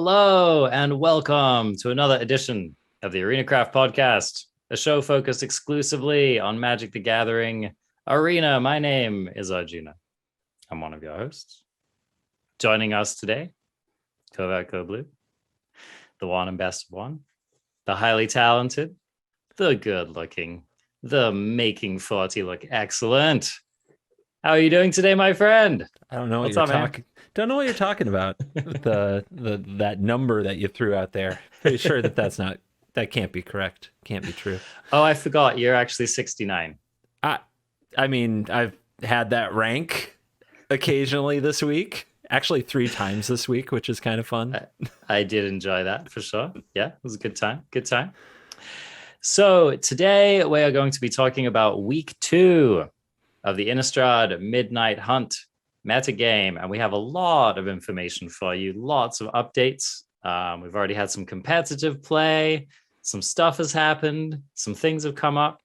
Hello and welcome to another edition of the ArenaCraft podcast, a show focused exclusively on Magic the Gathering Arena. My name is Arjuna. I'm one of your hosts. Joining us today, Covert Blue, the one and best of one, the highly talented, the good-looking, the making 40 look excellent. How are you doing today, my friend? I don't know what What's you're up, man? talking. Don't know what you're talking about. That number that you threw out there. Pretty sure that can't be correct. Can't be true. Oh, I forgot. You're actually 69. I mean, I've had that rank occasionally this week. Actually, 3 times this week, which is kind of fun. I did enjoy that for sure. Yeah, it was a good time. Good time. So today we are going to be talking about week 2 of the INNISTRAD Midnight Hunt metagame, and we have a lot of information for you, lots of updates. We've already had some competitive play, some stuff has happened, some things have come up,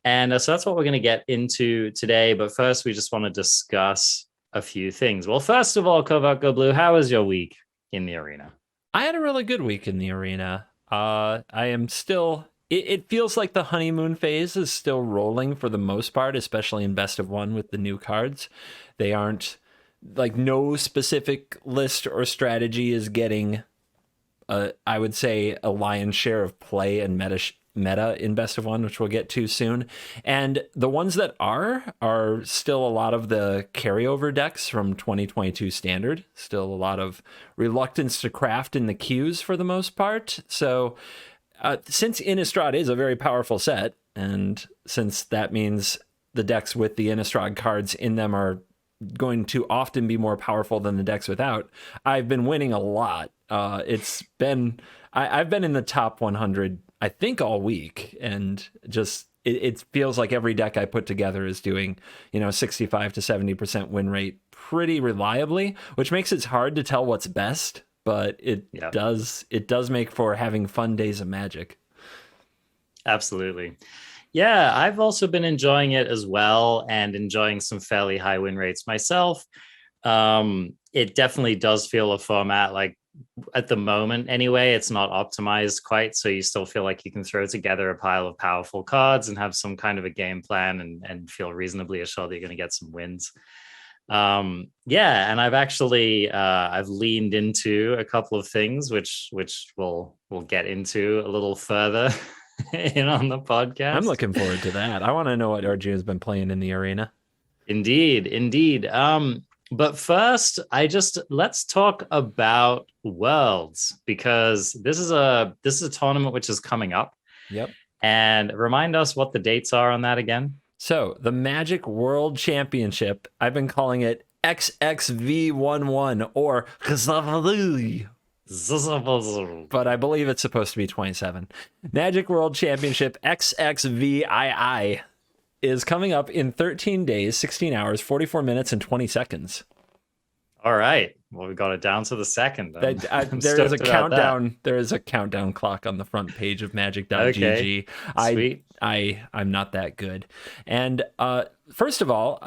and so that's what we're going to get into today. But first, we just want to discuss a few things. Well, first of all, Covert Blue, how was your week in the arena? I had a really good week in the arena. I am still... It feels like the honeymoon phase is still rolling for the most part, especially in Best of One with the new cards. They aren't, like, no specific list or strategy is getting, I would say, a lion's share of play and meta in Best of One, which we'll get to soon. And the ones that are still a lot of the carryover decks from 2022 Standard. Still a lot of reluctance to craft in the queues for the most part. So... since Innistrad is a very powerful set, and since that means the decks with the Innistrad cards in them are going to often be more powerful than the decks without, I've been winning a lot. I've been in the top 100, I think, all week, and just it feels like every deck I put together is doing 65 to 70% win rate pretty reliably, which makes it hard to tell what's best. But it does make for having fun days of Magic. Absolutely. Yeah, I've also been enjoying it as well and enjoying some fairly high win rates myself. It definitely does feel a format, like at the moment anyway, it's not optimized quite. So you still feel like you can throw together a pile of powerful cards and have some kind of a game plan and feel reasonably assured that you're going to get some wins. And I've actually I've leaned into a couple of things which we'll get into a little further in on the podcast. I'm looking forward to that. I want to know what RG has been playing in the arena. Indeed. But first, let's talk about Worlds, because this is a tournament which is coming up. Yep. And remind us what the dates are on that again. So the Magic World Championship, I've been calling it XXV11 or XXV, but I believe it's supposed to be 27. Magic World Championship XXVII is coming up in 13 days, 16 hours, 44 minutes, and 20 seconds. All right. Well, we got it down to the second. There is a countdown. There is a countdown clock on the front page of magic.gg. Okay. Sweet. I'm not that good. And first of all,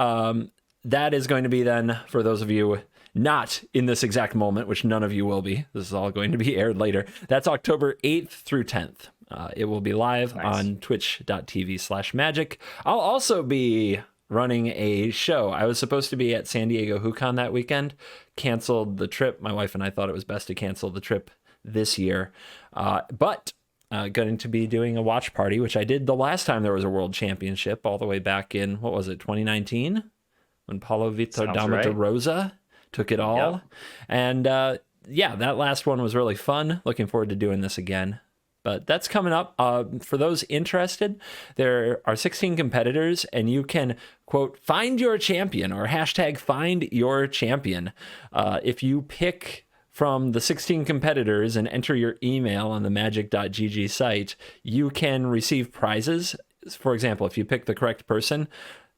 that is going to be then, for those of you not in this exact moment, which none of you will be, this is all going to be aired later. That's October 8th through 10th. It will be live on twitch.tv/magic. I'll also be running a show. I was supposed to be at San Diego HooCon that weekend, canceled the trip. My wife and I thought it was best to cancel the trip this year. But going to be doing a watch party, which I did the last time there was a world championship, all the way back in, 2019? When Paulo Vitor Dama Rosa took it all. Yep. And that last one was really fun. Looking forward to doing this again. But that's coming up. For those interested, there are 16 competitors, and you can, quote, find your champion, or hashtag find your champion. If you pick from the 16 competitors and enter your email on the magic.gg site, you can receive prizes. For example, if you pick the correct person,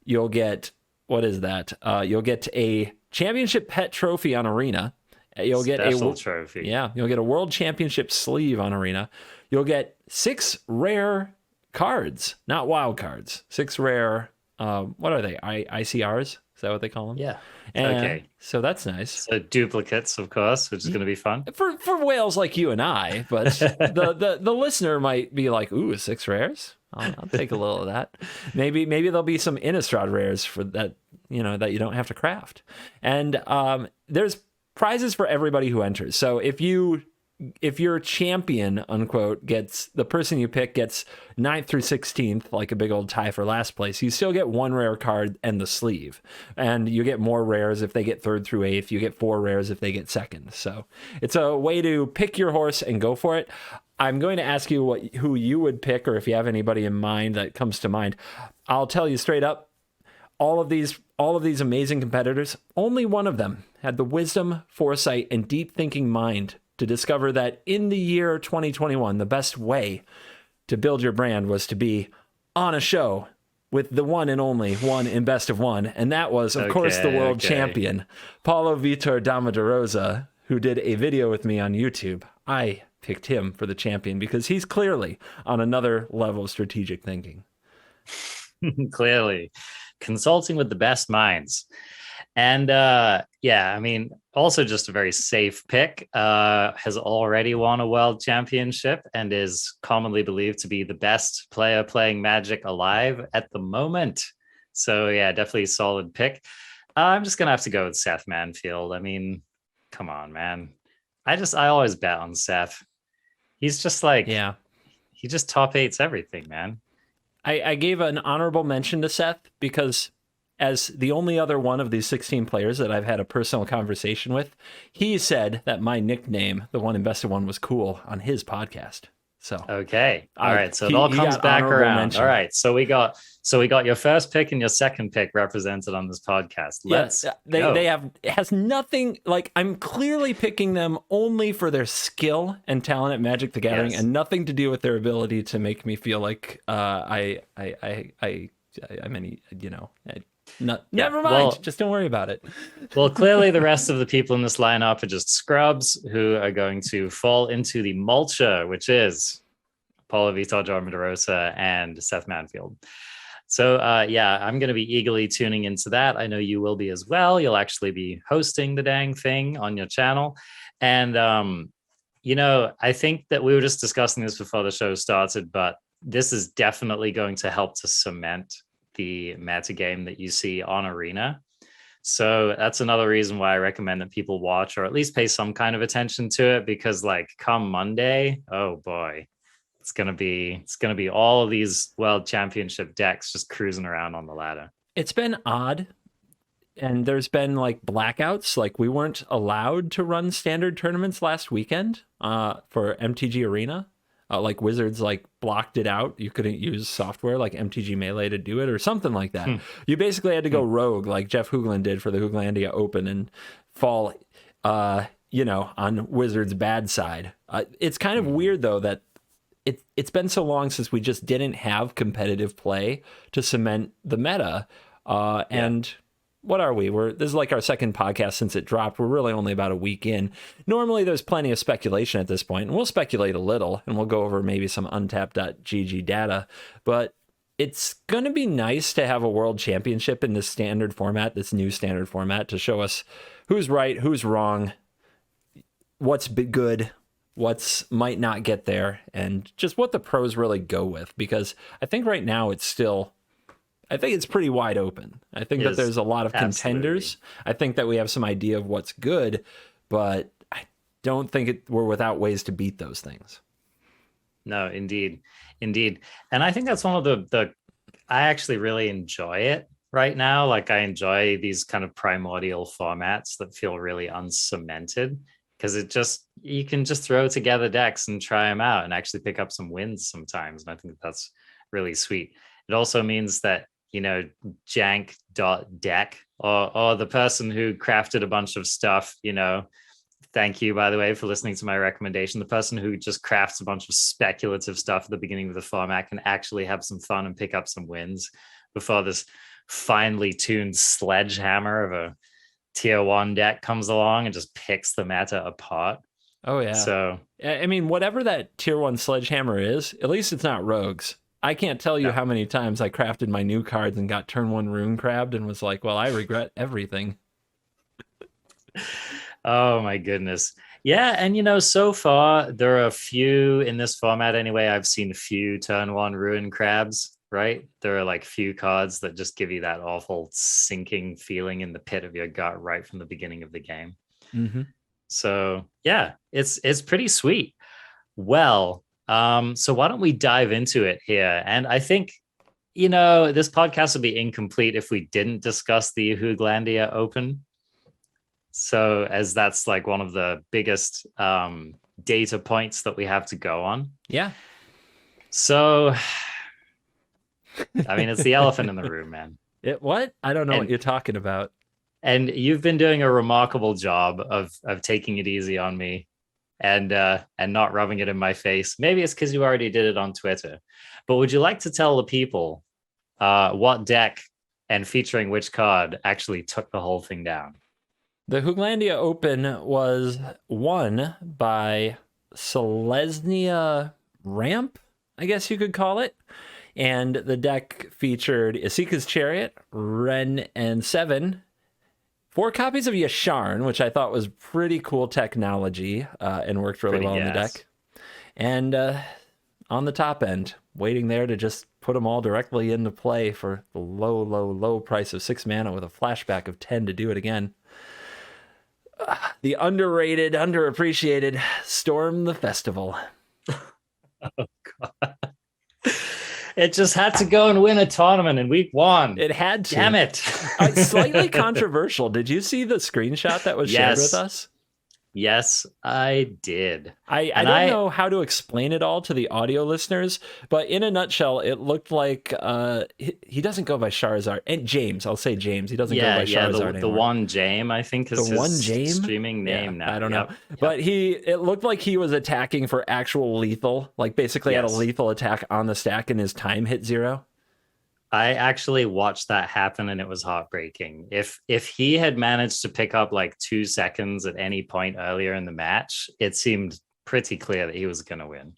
you'll get, what is that? You'll get a championship pet trophy on Arena. You'll get a trophy. Yeah, you'll get a world championship sleeve on Arena. You'll get 6 rare cards, not wild cards. 6 rare, what are they? ICRs? Is that what they call them? Yeah. And Okay. so that's nice. So duplicates, of course, which is going to be fun. For whales like you and I, but the listener might be like, ooh, 6 rares? I'll take a little of that. Maybe there'll be some Innistrad rares for that, that you don't have to craft. And there's prizes for everybody who enters. So if your champion, unquote, gets the person you pick gets 9th through 16th, like a big old tie for last place, you still get 1 rare card and the sleeve. And you get more rares if they get 3rd through 8th. You get 4 rares if they get 2nd. So it's a way to pick your horse and go for it. I'm going to ask you who you would pick, or if you have anybody in mind that comes to mind. I'll tell you straight up, all of these amazing competitors, only one of them had the wisdom, foresight, and deep thinking mind to discover that in the year 2021, the best way to build your brand was to be on a show with the one and only one in best of one. And that was, of course, the world champion, Paulo Vitor Damaderosa, who did a video with me on YouTube. I picked him for the champion because he's clearly on another level of strategic thinking. Clearly. Consulting with the best minds. And yeah, I mean, also just a very safe pick. Has already won a world championship and is commonly believed to be the best player playing Magic alive at the moment. So yeah, definitely a solid pick. I'm just gonna have to go with Seth Manfield. I mean, come on, man. I always bet on Seth. He's just like, yeah, he just top 8s everything, man. I gave an honorable mention to Seth because as the only other one of these 16 players that I've had a personal conversation with, he said that my nickname, the one in best of one, was cool on his podcast. So okay, all right. So it all comes back around. Mention. All right. So we got your first pick and your second pick represented on this podcast. Let's go. They have, it has nothing, like, I'm clearly picking them only for their skill and talent at Magic the Gathering, and nothing to do with their ability to make me feel like I mean, never mind. Well, just don't worry about it. Well, clearly the rest of the people in this lineup are just scrubs who are going to fall into the mulcher, which is Paulo Vitor Damaderosa and Seth Manfield. So yeah, I'm going to be eagerly tuning into that. I know you will be as well. You'll actually be hosting the dang thing on your channel. And, I think that we were just discussing this before the show started, but this is definitely going to help to cement the meta game that you see on Arena. So that's another reason why I recommend that people watch or at least pay some kind of attention to it, because like come Monday, oh boy, it's gonna be all of these world championship decks just cruising around on the ladder. It's been odd, and there's been like blackouts. Like we weren't allowed to run standard tournaments last weekend for MTG Arena. Like Wizards like blocked it out. You couldn't use software like MTG Melee to do it or something like that. You basically had to go rogue like Jeff Hugland did for the Huglandia Open and fall, on Wizards' bad side. It's kind of weird though that it's been so long since we just didn't have competitive play to cement the meta. And what are we? This is like our second podcast since it dropped. We're really only about a week in. Normally, there's plenty of speculation at this point, and we'll speculate a little, and we'll go over maybe some untapped.gg data. But it's going to be nice to have a world championship in this standard format, this new standard format, to show us who's right, who's wrong, what's good, what's might not get there, and just what the pros really go with. Because I think right now it's pretty wide open. I think that there's a lot of contenders. I think that we have some idea of what's good, but I don't think we're without ways to beat those things. No, indeed. And I think that's one of the I actually really enjoy it right now. Like I enjoy these kind of primordial formats that feel really uncemented, because you can just throw together decks and try them out and actually pick up some wins sometimes. And I think that's really sweet. It also means that jank.deck or the person who crafted a bunch of stuff, thank you, by the way, for listening to my recommendation. The person who just crafts a bunch of speculative stuff at the beginning of the format can actually have some fun and pick up some wins before this finely tuned sledgehammer of a tier 1 deck comes along and just picks the meta apart. Oh, yeah. So, I mean, whatever that tier 1 sledgehammer is, at least it's not rogues. I can't tell you No. how many times I crafted my new cards and got turn 1 rune crabbed and was like, well, I regret everything. Oh my goodness. Yeah, and so far there are a few in this format anyway. I've seen a few turn 1 ruin crabs, right? There are like few cards that just give you that awful sinking feeling in the pit of your gut right from the beginning of the game. Mm-hmm. So yeah, it's pretty sweet. Well, so why don't we dive into it here? And I think, this podcast would be incomplete if we didn't discuss the Huglandia Open. So as that's like one of the biggest data points that we have to go on. Yeah. So, I mean, it's the elephant in the room, man. What? I don't know what you're talking about. And you've been doing a remarkable job of taking it easy on me and not rubbing it in my face. Maybe it's because you already did it on Twitter. But would you like to tell the people what deck and featuring which card actually took the whole thing down? The Huglandia Open was won by Selesnya Ramp, I guess you could call it. And the deck featured Asikas Chariot, Ren, and 7. 4 copies of Yasharn, which I thought was pretty cool technology and worked really well in the deck. And on the top end, waiting there to just put them all directly into play for the low, low, low price of 6 mana with a flashback of 10 to do it again. The underrated, underappreciated Storm the Festival. Oh, God. It just had to go and win a tournament in week 1. It had to. Damn it. Slightly controversial. Did you see the screenshot that was shared with us? Yes, I did. I don't know how to explain it all to the audio listeners, but in a nutshell, it looked like he doesn't go by Charizard. And James, I'll say James. He doesn't go by Charizard anymore. The one James, I think, is his streaming name now. I don't know. But it looked like he was attacking for actual lethal, like basically had a lethal attack on the stack and his time hit 0. I actually watched that happen and it was heartbreaking. If he had managed to pick up like 2 seconds at any point earlier in the match, it seemed pretty clear that he was going to win.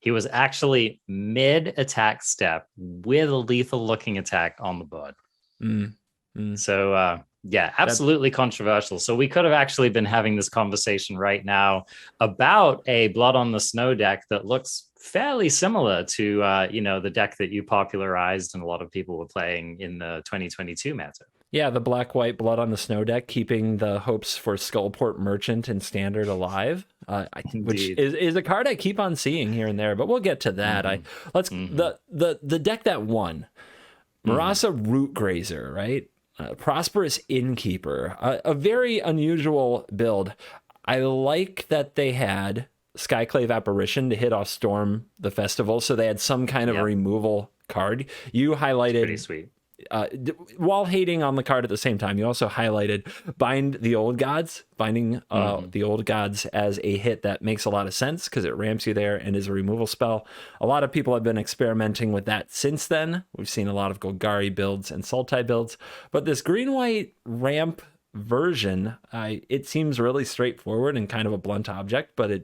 He was actually mid-attack step with a lethal-looking attack on the board. So, absolutely controversial. So we could have actually been having this conversation right now about a Blood on the Snow deck that looks fairly similar to the deck that you popularized and a lot of people were playing in the 2022 meta. Yeah, the black-white Blood on the Snow deck, keeping the hopes for Skullport Merchant and Standard alive, which is a card I keep on seeing here and there. But we'll get to that. The deck that won, Marasa Root Grazer, right? Prosperous Innkeeper, a very unusual build. I like that they had Skyclave Apparition to hit off Storm the Festival, so they had some kind of removal card. You highlighted, pretty sweet. While hating on the card at the same time, you also highlighted Bind the Old Gods, binding the Old Gods as a hit that makes a lot of sense because it ramps you there and is a removal spell. A lot of people have been experimenting with that since then. We've seen a lot of Golgari builds and Sultai builds, but this green-white ramp version, it seems really straightforward and kind of a blunt object, but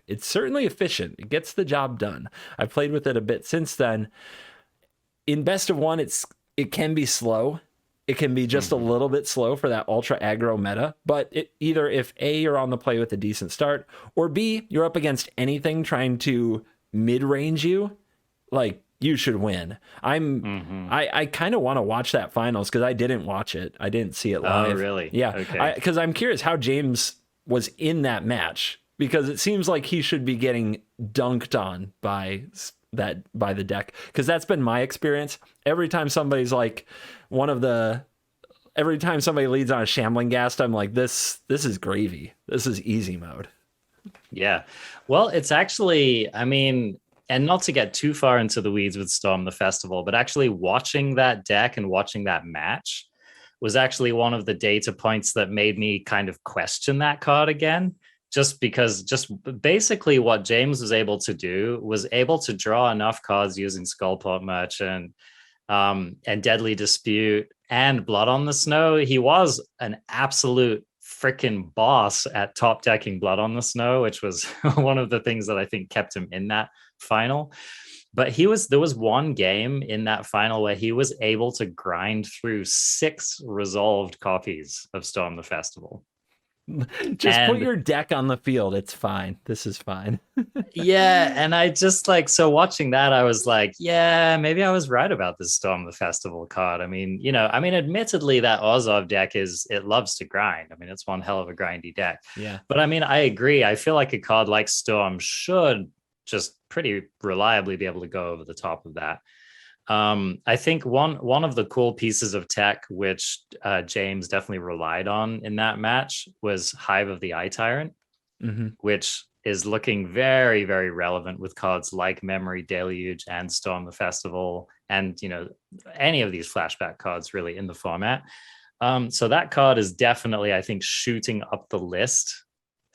it's certainly efficient. It gets the job done. I've played with it a bit since then. In best of one, it can be slow. It can be just a little bit slow for that ultra aggro meta, but either if A, you're on the play with a decent start, or B, you're up against anything trying to mid-range you, like, you should win. I kind of want to watch that finals because I didn't watch it. I didn't see it live. Oh, really? Yeah. Okay. Because I'm curious how James was in that match, because it seems like he should be getting dunked on by the deck, because that's been my experience. Every time somebody's like every time somebody leads on a Shambling Ghast, I'm like, this is gravy. This is easy mode. Yeah. Well, it's actually, I mean, and not to get too far into the weeds with Storm the Festival, but actually watching that deck and watching that match was actually one of the data points that made me kind of question that card again. Just because basically what James was able to do was able to draw enough cards using Skullport Merchant and Deadly Dispute and Blood on the Snow. He was an absolute freaking boss at top decking Blood on the Snow, which was one of the things that I think kept him in that final. But there was one game in that final where he was able to grind through 6 resolved copies of Storm the Festival. Just put your deck on the field. It's fine. This is fine. Yeah. And I just so watching that, I was like, yeah, maybe I was right about this Storm the Festival card. I mean, admittedly, that Ozov deck it loves to grind. I mean, it's one hell of a grindy deck. Yeah. But I mean, I agree. I feel like a card like Storm should just pretty reliably be able to go over the top of that. I think one of the cool pieces of tech which James definitely relied on in that match was Hive of the Eye Tyrant, which is looking very, very relevant with cards like Memory Deluge and Storm the Festival, and any of these flashback cards really in the format. So that card is definitely, I think, shooting up the list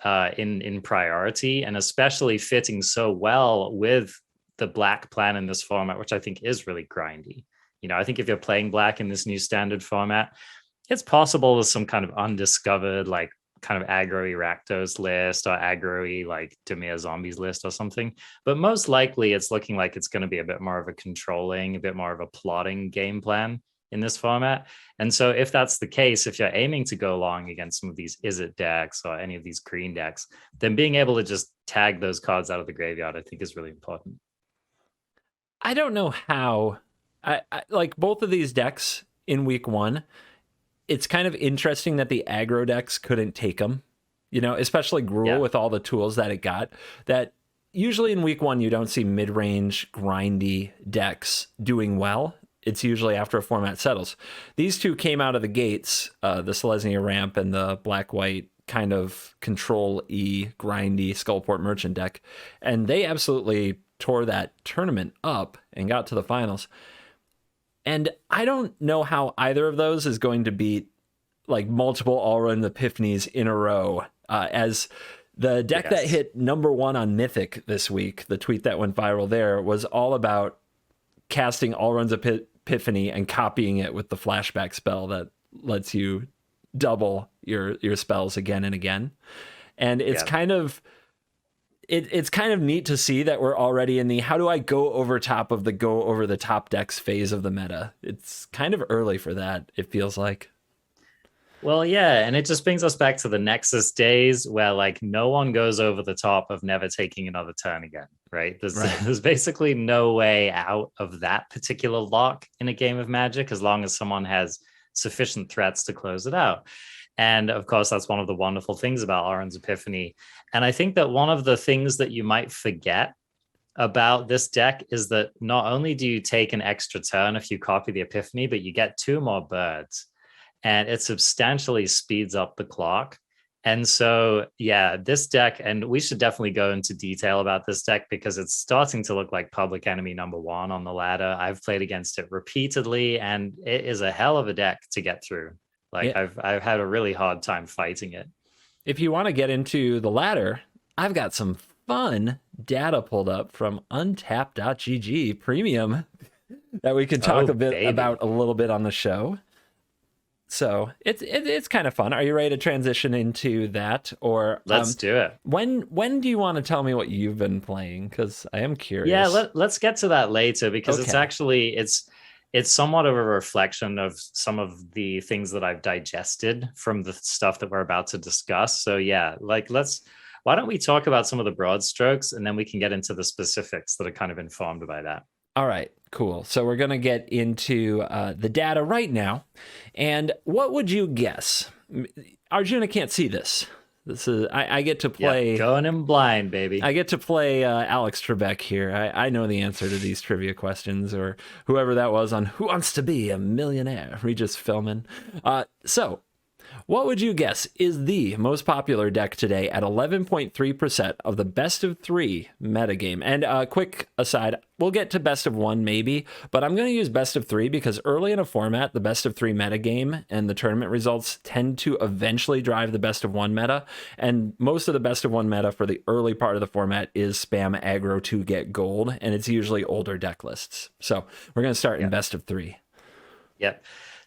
in priority, and especially fitting so well with the black plan in this format, which I think is really grindy. I think if you're playing black in this new standard format, it's possible with some kind of undiscovered, kind of aggro-y Rakdos list or aggro-y Dimir Zombies list or something. But most likely it's looking like it's going to be a bit more of a controlling, a bit more of a plotting game plan in this format. And so if that's the case, if you're aiming to go long against some of these Izzet decks or any of these green decks, then being able to just tag those cards out of the graveyard, I think is really important. I don't know how, I like both of these decks in week 1. It's kind of interesting that the aggro decks couldn't take them, especially Gruul with all the tools that it got. That usually in week 1, you don't see mid-range, grindy decks doing well. It's usually after a format settles. These two came out of the gates, the Selesnya Ramp and the black-white kind of control-y, grindy Skullport Merchant deck. And they absolutely tore that tournament up and got to the finals. And I don't know how either of those is going to beat multiple All-Around Epiphanies in a row. As the deck that hit #1 on Mythic this week, the tweet that went viral there was all about casting All-Around Epiphany and copying it with the flashback spell that lets you double your spells again and again. And it's kind of it's kind of neat to see that we're already in the how do I go over top of the go over the top decks phase of the meta. It's kind of early for that, it feels like. Well, yeah, and it just brings us back to the Nexus days where no one goes over the top of never taking another turn again, right? There's basically no way out of that particular lock in a game of Magic as long as someone has sufficient threats to close it out. And of course, that's one of the wonderful things about Oran's Epiphany. And I think that one of the things that you might forget about this deck is that not only do you take an extra turn if you copy the Epiphany, but you get 2 more birds. And it substantially speeds up the clock. And so, yeah, this deck, and we should definitely go into detail about this deck because it's starting to look like public enemy #1 on the ladder. I've played against it repeatedly, and it is a hell of a deck to get through. I've had a really hard time fighting it. If you want to get into the ladder, I've got some fun data pulled up from untapped.gg premium that we can talk about a little bit on the show. So it's kind of fun. Are you ready to transition into that, or let's do it? When do you want to tell me what you've been playing? Because I am curious. Yeah, let's get to that later because it's actually it's somewhat of a reflection of some of the things that I've digested from the stuff that we're about to discuss. So yeah, why don't we talk about some of the broad strokes and then we can get into the specifics that are kind of informed by that. All right, cool. So we're going to get into the data right now. And what would you guess? Arjuna can't see this. This is I get to play. Going in blind, baby. I get to play Alex Trebek here. I know the answer to these trivia questions, or whoever that was on Who Wants to Be a Millionaire? Regis Philbin. So, what would you guess is the most popular deck today at 11.3% of the best of 3 metagame? And quick aside, we'll get to best of 1 maybe, but I'm going to use best of 3 because early in a format, the best of 3 metagame and the tournament results tend to eventually drive the best of 1 meta. And most of the best of 1 meta for the early part of the format is spam aggro to get gold, and it's usually older deck lists. So we're going to start in best of 3. Yep.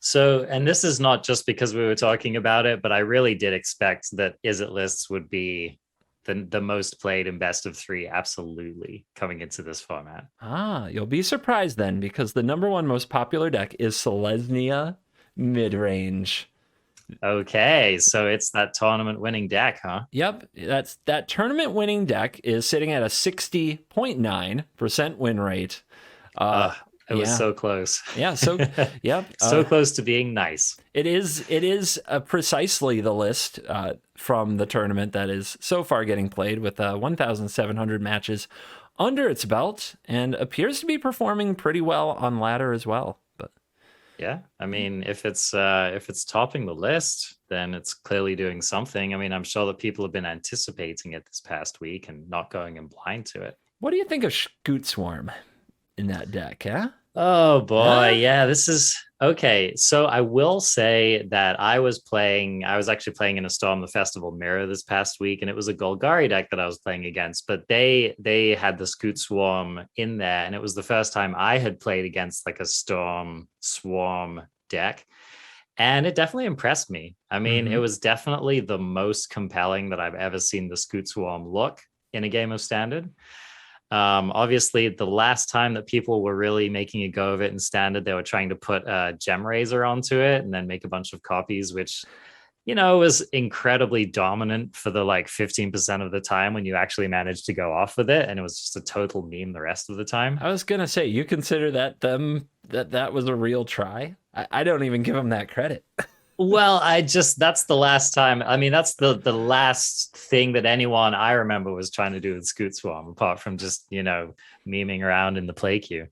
So, and this is not just because we were talking about it, but I really did expect that Is It lists would be the most played in best of three, absolutely, coming into this format. You'll be surprised then, because the number one most popular deck is Selesnya Midrange. Okay, so it's that tournament winning deck, huh? Yep, that tournament winning deck is sitting at a 60.9% win rate. It was so close. Yeah, so yep, so close to being nice. It is precisely the list from the tournament that is so far getting played, with 1,700 matches under its belt, and appears to be performing pretty well on ladder as well. But yeah, I mean, if it's topping the list, then it's clearly doing something. I mean, I'm sure that people have been anticipating it this past week and not going in blind to it. What do you think of Scoot Swarm in that deck, huh? Oh boy, yeah, this is okay. So I will say that I was actually playing in a Storm the Festival mirror this past week, and it was a Golgari deck that I was playing against, but they had the Scoot Swarm in there, and it was the first time I had played against like a Storm Swarm deck. And it definitely impressed me. I mean, it was definitely the most compelling that I've ever seen the Scoot Swarm look in a game of Standard. Obviously, the last time that people were really making a go of it in Standard, they were trying to put a Gem Razor onto it and then make a bunch of copies, which, was incredibly dominant for the like 15% of the time when you actually managed to go off with it. And it was just a total meme the rest of the time. I was going to say, you consider that was a real try? I don't even give them that credit. Well, that's the last time. I mean, that's the last thing that anyone I remember was trying to do with Scoot Swarm, apart from just, memeing around in the play queue.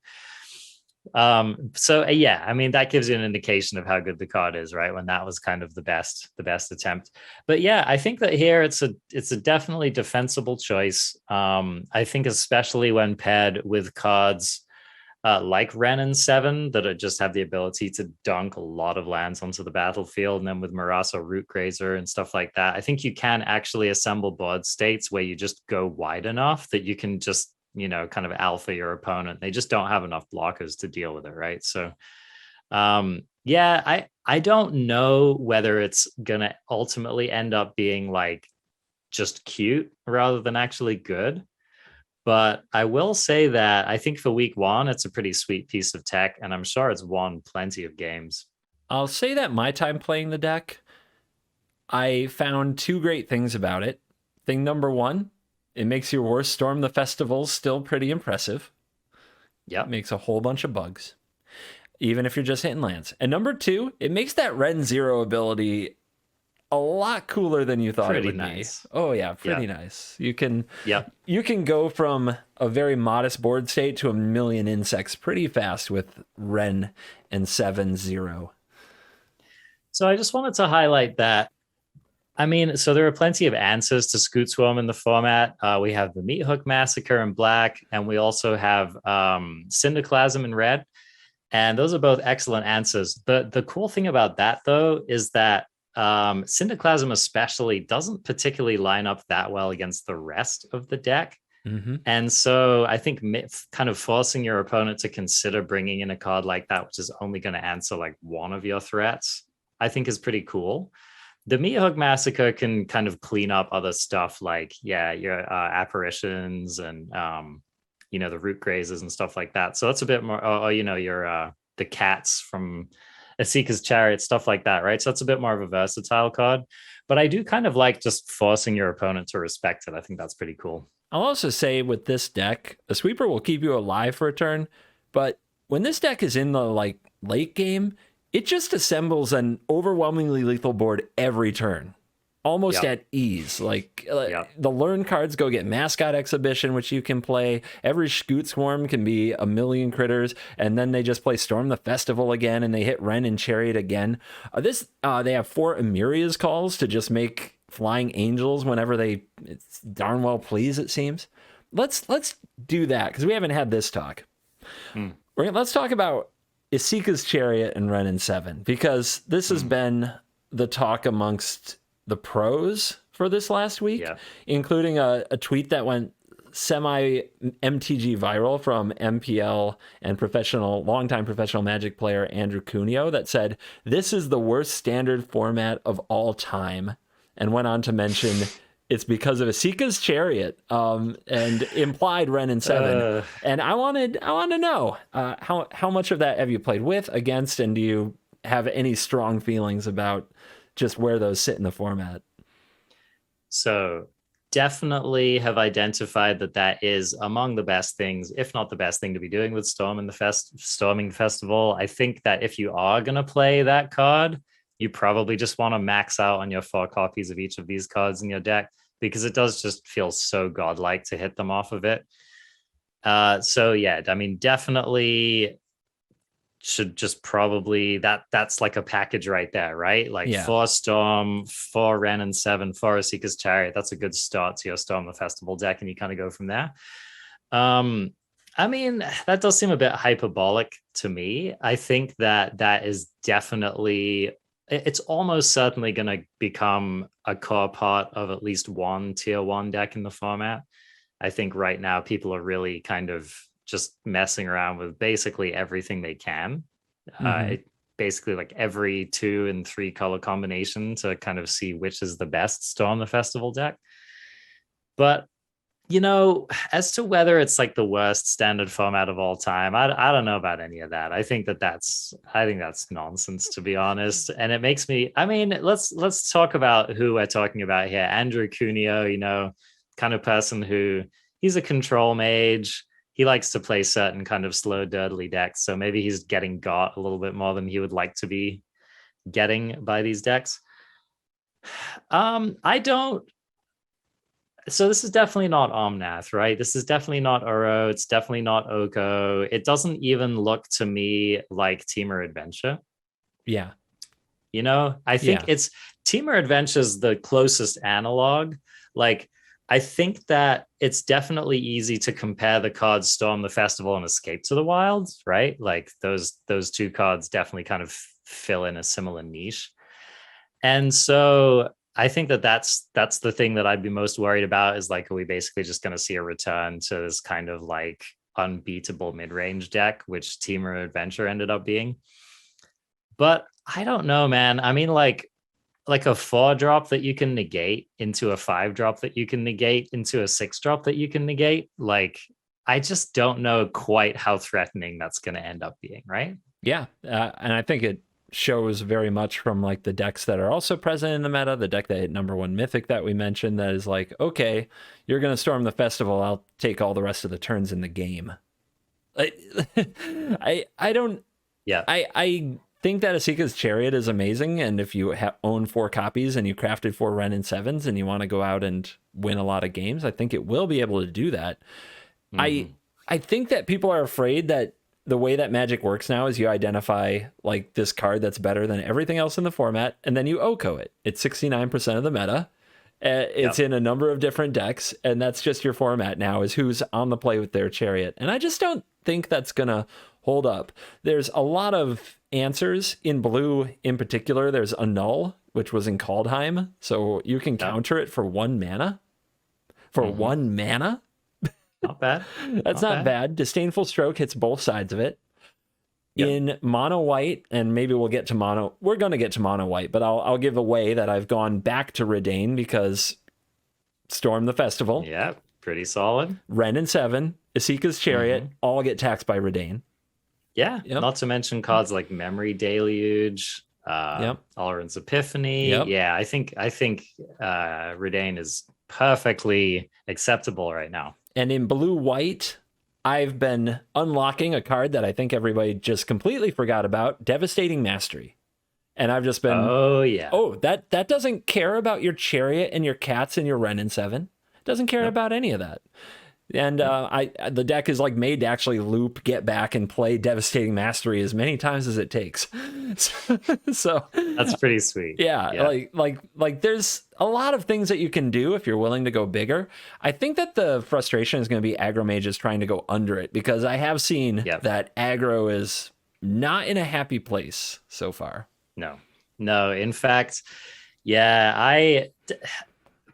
So yeah, I mean, that gives you an indication of how good the card is, right? When that was kind of the best attempt. But yeah, I think that here it's a definitely defensible choice. I think especially when paired with cards like Ren and 7 that just have the ability to dunk a lot of lands onto the battlefield, and then with Marasa Root Grazer and stuff like that, I think you can actually assemble board states where you just go wide enough that you can just, kind of alpha your opponent. They just don't have enough blockers to deal with it, right? So, yeah, I don't know whether it's gonna ultimately end up being like just cute rather than actually good. But I will say that I think for week one, it's a pretty sweet piece of tech, and I'm sure it's won plenty of games. I'll say that my time playing the deck, I found two great things about it. Thing number one, it makes your worst Storm the Festival still pretty impressive. Yeah. Makes a whole bunch of bugs, even if you're just hitting lands. And number two, it makes that Ren Zero ability a lot cooler than you thought pretty it would nice. be. Oh yeah, pretty nice. You can go from a very modest board state to a million insects pretty fast with Ren and 7-0. So I just wanted to highlight that. I mean, so there are plenty of answers to Scoot Swarm in the format. We have the Meat Hook Massacre in black, and we also have Cinderclasm in red. And those are both excellent answers. The cool thing about that, though, is that Cinderclasm especially doesn't particularly line up that well against the rest of the deck. And so I think kind of forcing your opponent to consider bringing in a card like that, which is only going to answer like one of your threats, I think is pretty cool. The Meat Hook Massacre can kind of clean up other stuff like, your apparitions and, the root grazers and stuff like that. So that's a bit more, your the cats from Asikas Chariot, stuff like that, right? So that's a bit more of a versatile card. But I do kind of like just forcing your opponent to respect it. I think that's pretty cool. I'll also say with this deck, a sweeper will keep you alive for a turn, but when this deck is in the late game, it just assembles an overwhelmingly lethal board every turn, almost at ease. The learn cards go get Mascot Exhibition, which you can play. Every Scoot Swarm can be a million critters, and then they just play Storm the Festival again, and they hit Ren and Chariot again. They have 4 Emiria's calls to just make Flying Angels whenever it's darn well please, it seems. Let's do that, because we haven't had this talk. Let's talk about Asikas Chariot and Ren and 7, because this has been the talk amongst the pros for this last week, including a tweet that went semi MTG viral from MPL and longtime professional Magic player Andrew Cuneo that said, "This is the worst standard format of all time," and went on to mention it's because of Asikas Chariot, and implied Ren and 7. And I want to know how much of that have you played with, against, and do you have any strong feelings about just where those sit in the format? So definitely have identified that is among the best things, if not the best thing to be doing with Storming the Festival. I think that if you are going to play that card, you probably just want to max out on your 4 copies of each of these cards in your deck, because it does just feel so godlike to hit them off of it. So yeah, I mean, definitely should just probably that's like a package right there, right? Like 4 Storm, 4 Ren and 7, 4 Asikas Chariot. That's a good start to your Storm the Festival deck, and you kind of go from there. I mean, that does seem a bit hyperbolic to me. I think that is definitely, it's almost certainly going to become a core part of at least one tier 1 deck in the format. I think right now people are really kind of just messing around with basically everything they can. Basically like every 2 and 3 color combination to kind of see which is the best Storm the Festival deck. But you know, as to whether it's like the worst standard format of all time, I don't know about any of that. I think that's nonsense, to be honest. And it makes me, I mean, let's talk about who we're talking about here. Andrew Cuneo, you know, kind of person who, he's a control mage. He likes to play certain kind of slow, dirtly decks. So maybe he's getting got a little bit more than he would like to be getting by these decks. I don't. So this is definitely not Omnath, right? This is definitely not Uro. It's definitely not Oko. It doesn't even look to me like Teamer Adventure. Yeah. You know, I think it's Teamer Adventure's the closest analog. Like, I think that it's definitely easy to compare the cards Storm the Festival and Escape to the Wilds, right? Like those 2 cards definitely kind of fill in a similar niche. And so I think that's the thing that I'd be most worried about, is like, are we basically just going to see a return to this kind of like unbeatable mid-range deck, which Teamer Adventure ended up being? But I don't know, man. I mean, like a 4-drop that you can negate into a 5-drop that you can negate into a 6-drop that you can negate. Like, I just don't know quite how threatening that's going to end up being, right? Yeah, and I think it shows very much from like the decks that are also present in the meta, the deck that hit #1 Mythic that we mentioned, that is like, okay, you're going to Storm the Festival, I'll take all the rest of the turns in the game. I don't. Yeah. I think that Asikas Chariot is amazing, and if you own 4 copies and you crafted 4 Ren and 7s and you want to go out and win a lot of games, I think it will be able to do that. I think that people are afraid that the way that Magic works now is you identify like this card that's better than everything else in the format, and then you Oko it. It's 69% of the meta. It's in a number of different decks, and that's just your format now, is who's on the play with their Chariot. And I just don't think that's going to hold up. There's a lot of answers in blue in particular. There's Annul, which was in Kaldheim, so you can counter it for 1 mana. For 1 mana? Not bad. That's not bad. Disdainful Stroke hits both sides of it. Yep. In mono white, and maybe we'll get to mono. We're going to get to mono white, but I'll give away that I've gone back to Redain because Storm the Festival. Yeah, pretty solid. Ren and 7, Asikas Chariot, all get taxed by Redain. Yeah, not to mention cards like Memory Deluge, Alrund's Epiphany. Yeah, I think Redain is perfectly acceptable right now. And in blue-white, I've been unlocking a card that I think everybody just completely forgot about, Devastating Mastery. And I've just been, that doesn't care about your Chariot and your Cats and your Ren and 7. It doesn't care about any of that. And the deck is like made to actually loop, get back, and play Devastating Mastery as many times as it takes. So that's pretty sweet. Yeah. Like there's a lot of things that you can do if you're willing to go bigger. I think that the frustration is going to be aggro mages trying to go under it, because I have seen that aggro is not in a happy place so far. No. In fact,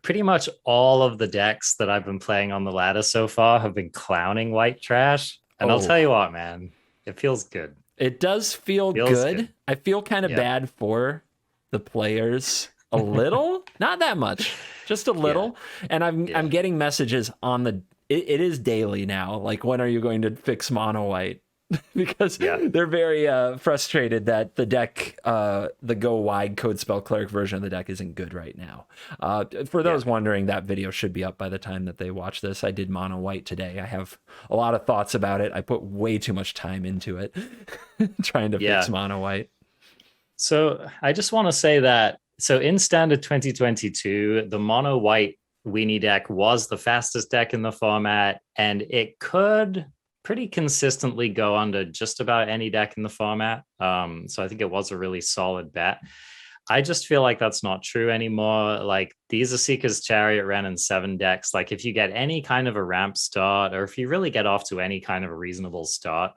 pretty much all of the decks that I've been playing on the ladder so far have been clowning white trash. And I'll tell you what, man, it feels good. It does feel Feels good. good. I feel kind of bad for the players a little, not that much, just a little. And I'm getting messages on it is daily now. Like, when are you going to fix mono white? Because they're very frustrated that the deck, the go wide code spell cleric version of the deck isn't good right now. For those wondering, that video should be up by the time that they watch this. I did mono white today. I have a lot of thoughts about it. I put way too much time into it trying to fix mono white. So I just want to say that, so in standard 2022, the mono white weenie deck was the fastest deck in the format, and it could pretty consistently go under just about any deck in the format. So I think it was a really solid bet. I just feel like that's not true anymore. Like, these Asikas Chariot ran in 7 decks. Like, if you get any kind of a ramp start, or if you really get off to any kind of a reasonable start,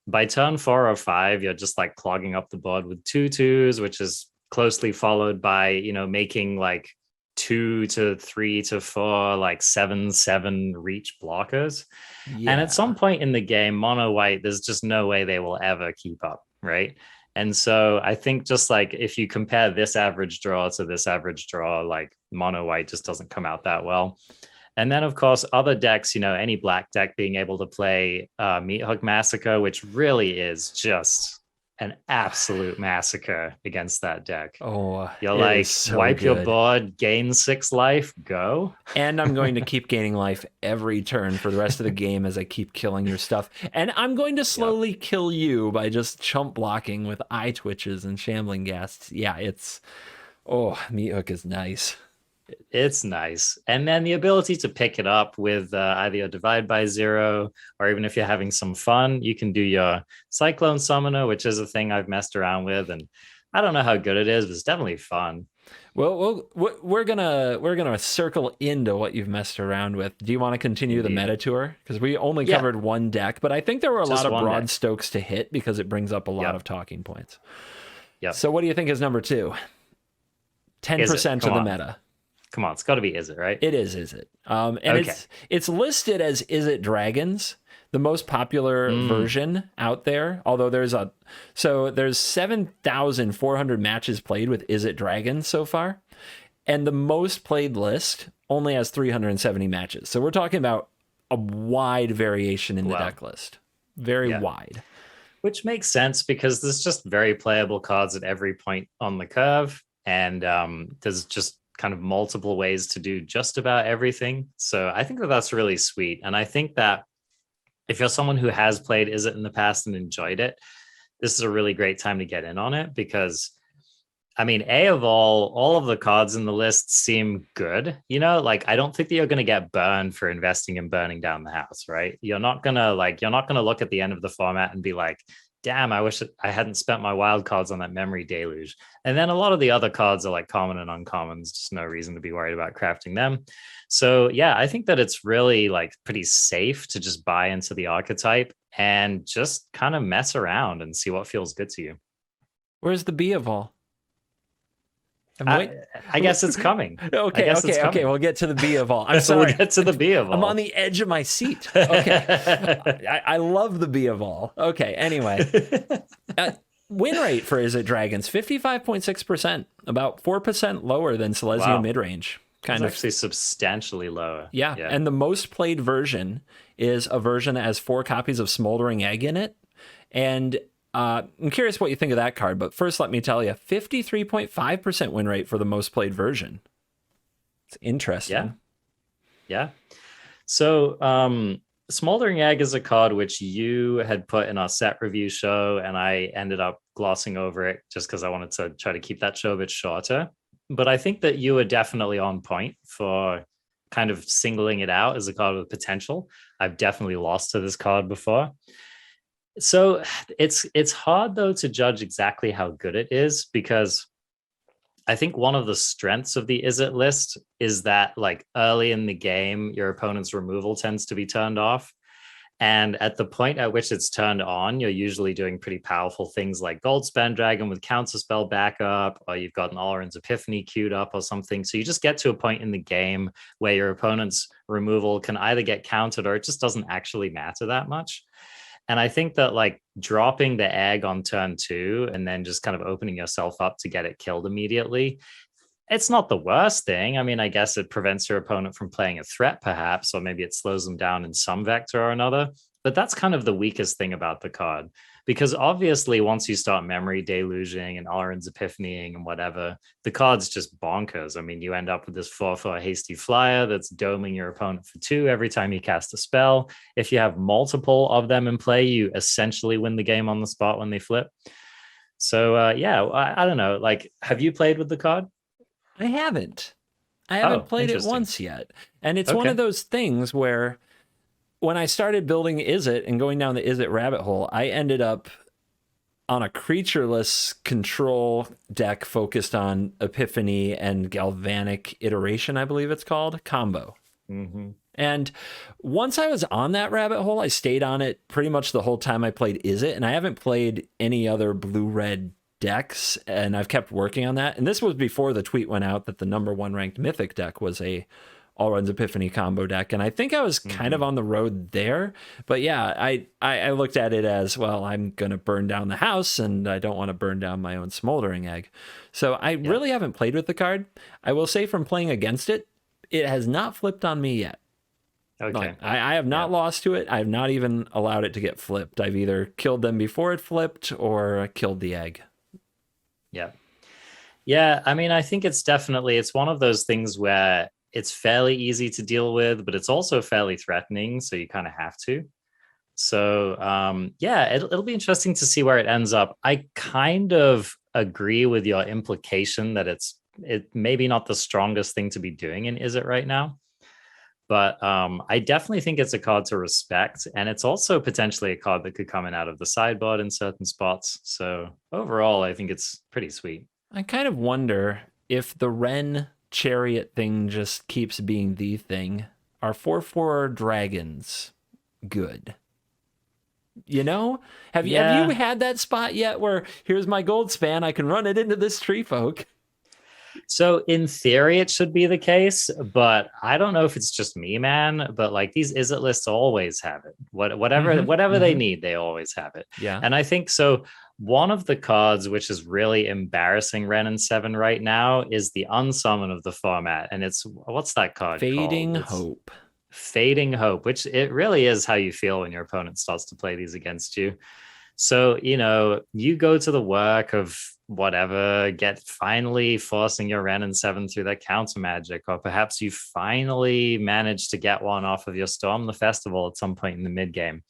by turn 4 or 5, you're just like clogging up the board with 2/2s, which is closely followed by, you know, making like 2 to 3 to 4, like 7/7 reach blockers. And at some point in the game, mono white, there's just no way they will ever keep up, right? And so I think, just like, if you compare this average draw to this average draw, like, mono white just doesn't come out that well. And then, of course, other decks, you know, any black deck being able to play Meat Hook Massacre, which really is just an absolute massacre against that deck. Oh, you're like, so wipe your board, gain 6 life, go. And I'm going to keep gaining life every turn for the rest of the game as I keep killing your stuff. And I'm going to slowly kill you by just chump blocking with eye twitches and shambling ghasts. Yeah, Meat Hook is nice. It's nice. And then the ability to pick it up with either your Divide by Zero, or even if you're having some fun, you can do your Cyclone Summoner, which is a thing I've messed around with. And I don't know how good it is, but it's definitely fun. Well, we're gonna circle into what you've messed around with. Do you want to continue the meta tour? Because we only covered one deck, but I think there were a lot of broad strokes to hit, because it brings up a lot of talking points. Yeah. So what do you think is number 2? 10% of the meta. Come on, it's got to be Is It, right? It is It. And it's listed as Is It Dragons, the most popular version out there. Although there's 7,400 matches played with Is It Dragons so far, and the most played list only has 370 matches. So we're talking about a wide variation in the deck list, very wide. Which makes sense, because there's just very playable cards at every point on the curve, and there's just kind of multiple ways to do just about everything. So I think that that's really sweet. And I think that if you're someone who has played Is It in the past and enjoyed it, this is a really great time to get in on it, because, I mean, all of the cards in the list seem good. You know, like, I don't think that you're going to get burned for investing in burning down the house, right? You're not going to look at the end of the format and be like, damn, I wish I hadn't spent my wild cards on that memory deluge. And then a lot of the other cards are like common and uncommons, just no reason to be worried about crafting them. So yeah, I think that it's really like pretty safe to just buy into the archetype and just kind of mess around and see what feels good to you. Where's the Bee of All? I guess it's coming. Okay. We'll get to the Bee of All. I'm sorry. We'll get to the Bee of All. I'm on the edge of my seat. Okay. I love the Bee of All. Okay. Anyway, win rate for Is It Dragons, 55.6%, about 4% lower than Silesio midrange. It's actually substantially lower. Yeah. And the most played version is a version that has 4 copies of Smoldering Egg in it. And I'm curious what you think of that card, but first let me tell you, 53.5% win rate for the most played version. It's interesting. Yeah. So Smoldering Egg is a card which you had put in our set review show, and I ended up glossing over it just because I wanted to try to keep that show a bit shorter. But I think that you were definitely on point for kind of singling it out as a card with potential. I've definitely lost to this card before. So it's hard, though, to judge exactly how good it is, because I think one of the strengths of the Is It list is that, like, early in the game, your opponent's removal tends to be turned off. And at the point at which it's turned on, you're usually doing pretty powerful things like Goldspan Dragon with counterspell backup, or you've got an Alrund's Epiphany queued up or something. So you just get to a point in the game where your opponent's removal can either get countered or it just doesn't actually matter that much. And I think that like dropping the egg on turn 2 and then just kind of opening yourself up to get it killed immediately, it's not the worst thing. I mean, I guess it prevents your opponent from playing a threat, perhaps, or maybe it slows them down in some vector or another. But that's kind of the weakest thing about the card. Because obviously, once you start memory deluging and Alrund's Epiphanying and whatever, the card's just bonkers. I mean, you end up with this 4/4 hasty flyer that's doming your opponent for 2 every time you cast a spell. If you have multiple of them in play, you essentially win the game on the spot when they flip. So, yeah, I don't know. Like, have you played with the card? I haven't played it once yet. And it's one of those things where when I started building Izzet and going down the Izzet rabbit hole, I ended up on a creatureless control deck focused on Epiphany and Galvanic Iteration, I believe it's called, combo. Mm-hmm. And once I was on that rabbit hole, I stayed on it pretty much the whole time I played Izzet, and I haven't played any other blue-red decks, and I've kept working on that. And this was before the tweet went out that the #1 ranked Mythic deck was a Alrund's Epiphany combo deck, and I think I was kind of on the road there. But yeah, I looked at it as, well, I'm going to burn down the house, and I don't want to burn down my own smoldering egg. So I really haven't played with the card. I will say from playing against it, it has not flipped on me yet. Okay. Like, I have not lost to it. I have not even allowed it to get flipped. I've either killed them before it flipped or killed the egg. Yeah. Yeah. I mean, I think it's one of those things where it's fairly easy to deal with, but it's also fairly threatening. So you kind of have to. So, yeah, it'll be interesting to see where it ends up. I kind of agree with your implication that it's maybe not the strongest thing to be doing in Izzet right now. But I definitely think it's a card to respect. And it's also potentially a card that could come in out of the sideboard in certain spots. So overall, I think it's pretty sweet. I kind of wonder if the Wrenn Chariot thing just keeps being the thing. Are 4/4 dragons good? You know? Have you had that spot yet where here's my gold span, I can run it into this tree folk? So in theory, it should be the case, but I don't know if it's just me, man. But like these Izzet lists always have it. Whatever they need, they always have it. Yeah. And I think so. One of the cards which is really embarrassing Wrenn and 7 right now is the unsummon of the format, and it's what's that card? Fading Hope. Fading Hope, which it really is how you feel when your opponent starts to play these against you. So, you go to the work of whatever, finally forcing your Wrenn and 7 through that counter magic, or perhaps you finally manage to get one off of your Storm the Festival at some point in the mid game.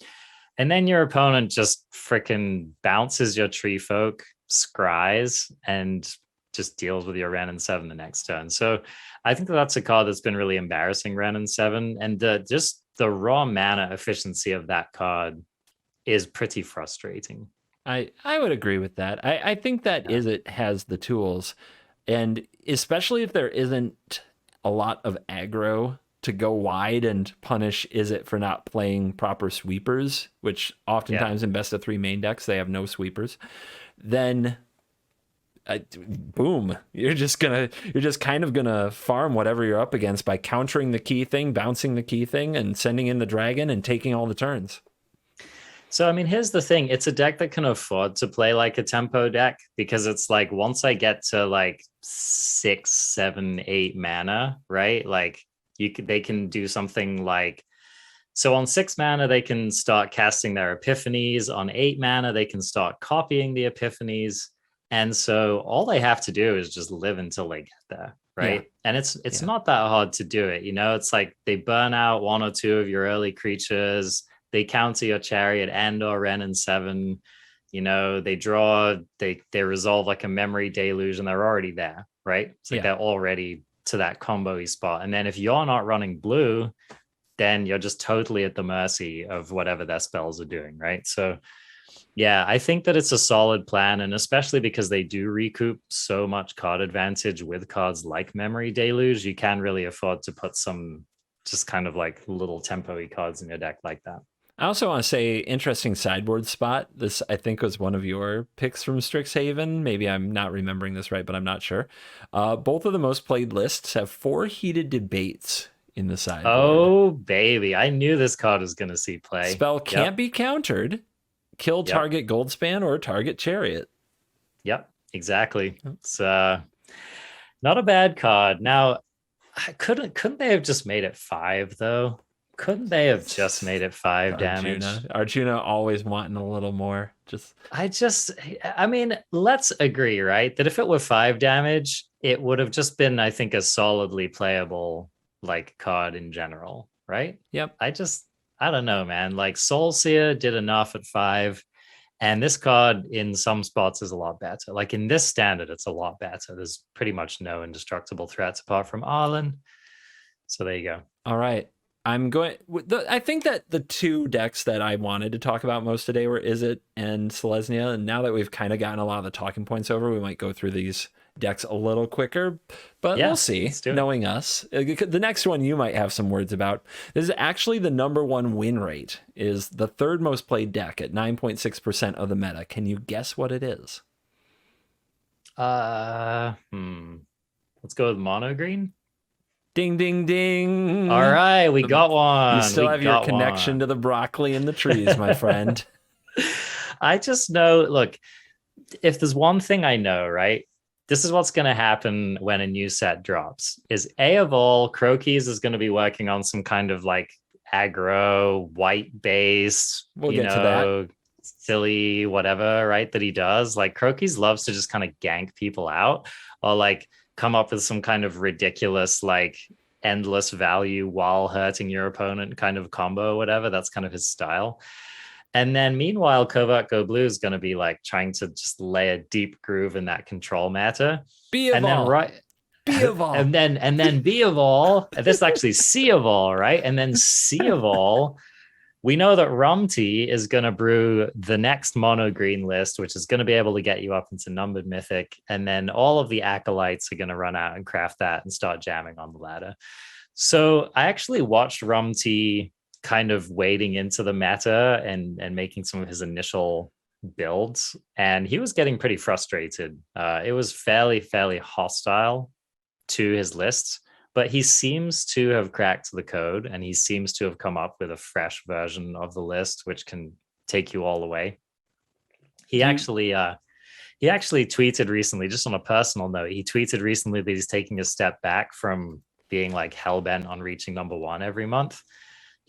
And then your opponent just freaking bounces your tree folk, scries, and just deals with your Wrenn and 7 the next turn. So I think that's a card that's been really embarrassing Wrenn and 7. And just the raw mana efficiency of that card is pretty frustrating. I would agree with that. I think that Izzet has the tools, and especially if there isn't a lot of aggro to go wide and punish Izzet for not playing proper sweepers, which oftentimes in best of 3 main decks they have no sweepers, then boom, you're just kind of gonna farm whatever you're up against by countering the key thing, bouncing the key thing, and sending in the dragon and taking all the turns. So, I mean, here's the thing. It's a deck that can afford to play like a tempo deck, because it's like once I get to like 6, 7, 8 mana, right? Like they can do something like, so on 6 mana, they can start casting their Epiphanies. On 8 mana, they can start copying the Epiphanies. And so all they have to do is just live until they get there, right? Yeah. And it's not that hard to do it. It's like they burn out 1 or 2 of your early creatures. They counter your Chariot and or Wrenn and 7. They draw, they resolve like a memory deluge, and they're already there, right? It's like they're already to that combo-y spot. And then if you're not running blue, then you're just totally at the mercy of whatever their spells are doing, right? So yeah, I think that it's a solid plan, and especially because they do recoup so much card advantage with cards like Memory Deluge, you can really afford to put some just kind of like little tempo-y cards in your deck like that. I also want to say interesting sideboard spot. This, I think, was one of your picks from Strixhaven. Maybe I'm not remembering this right, but I'm not sure. Both of the most played lists have 4 heated debates in the sideboard. Oh, baby. I knew this card was going to see play. Spell can't be countered. Kill target Goldspan or target Chariot. Yep, exactly. It's not a bad card. Now, couldn't they have just made it 5, though? Couldn't they have just made it 5 damage? Arjuna always wanting a little more. I mean, let's agree, right? That if it were 5 damage, it would have just been, I think, a solidly playable like card in general, right? Yep. I don't know, man. Like Soulseer did enough at 5, and this card in some spots is a lot better. Like in this standard, it's a lot better. There's pretty much no indestructible threats apart from Arlen. So there you go. All right. I think that the 2 decks that I wanted to talk about most today were Izzet and Selesnya. And now that we've kind of gotten a lot of the talking points over, we might go through these decks a little quicker, but we'll see. Knowing us, the next one you might have some words about. This is actually the number 1 win rate, is the 3rd most played deck at 9.6% of the meta. Can you guess what it is? Let's go with mono green. Ding, ding, ding. All right, we got one. You still have your connection to the broccoli in the trees, my friend. I just know, look, if there's one thing I know, right? This is what's going to happen when a new set drops. Is A of all, Croakies is going to be working on some kind of like aggro, white base, we'll get to that. Silly whatever, right? That he does. Like Croakies loves to just kind of gank people out or like come up with some kind of ridiculous, like endless value while hurting your opponent kind of combo, whatever. That's kind of his style. And then meanwhile, Covert Go Blue is going to be like trying to just lay a deep groove in that control matter. B of all. B of all. And then B of all. This is actually C of all, right? And then C of all. We know that Rumty is going to brew the next mono green list, which is going to be able to get you up into numbered mythic. And then all of the acolytes are going to run out and craft that and start jamming on the ladder. So I actually watched Rumty kind of wading into the meta and making some of his initial builds. And he was getting pretty frustrated. It was fairly hostile to his lists. But he seems to have cracked the code, and he seems to have come up with a fresh version of the list, which can take you all the way. He actually tweeted recently, just on a personal note, he tweeted recently that he's taking a step back from being like hellbent on reaching number 1 every month.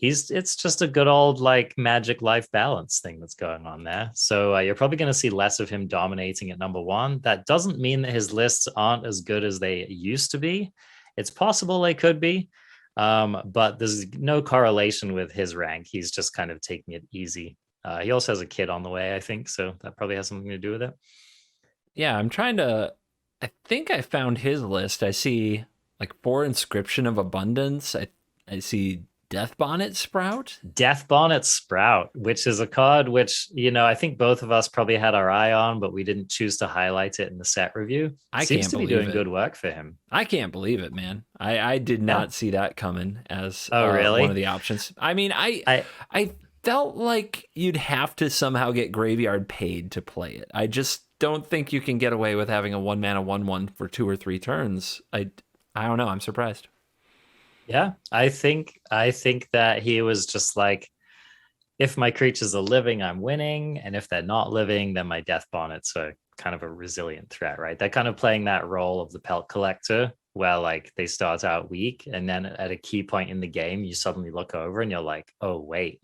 It's just a good old like magic life balance thing that's going on there. So you're probably going to see less of him dominating at number 1. That doesn't mean that his lists aren't as good as they used to be. It's possible they could be, but there's no correlation with his rank. He's just kind of taking it easy. He also has a kid on the way, I think, so that probably has something to do with it. Yeah, I think I found his list. I see like 4 Inscription of Abundance. I see Death Bonnet Sprout, which is a card which, I think both of us probably had our eye on, but we didn't choose to highlight it in the set review. Seems to be doing good work for him. I can't believe it, man. I did not see that coming as really? One of the options. I mean, I felt like you'd have to somehow get Graveyard paid to play it. I just don't think you can get away with having a 1-mana 1/1 for 2 or 3 turns. I don't know. I'm surprised. Yeah, I think that he was just like, if my creatures are living, I'm winning. And if they're not living, then my Death Bonnets are kind of a resilient threat, right? They're kind of playing that role of the Pelt Collector, where like they start out weak. And then at a key point in the game, you suddenly look over and you're like, oh, wait,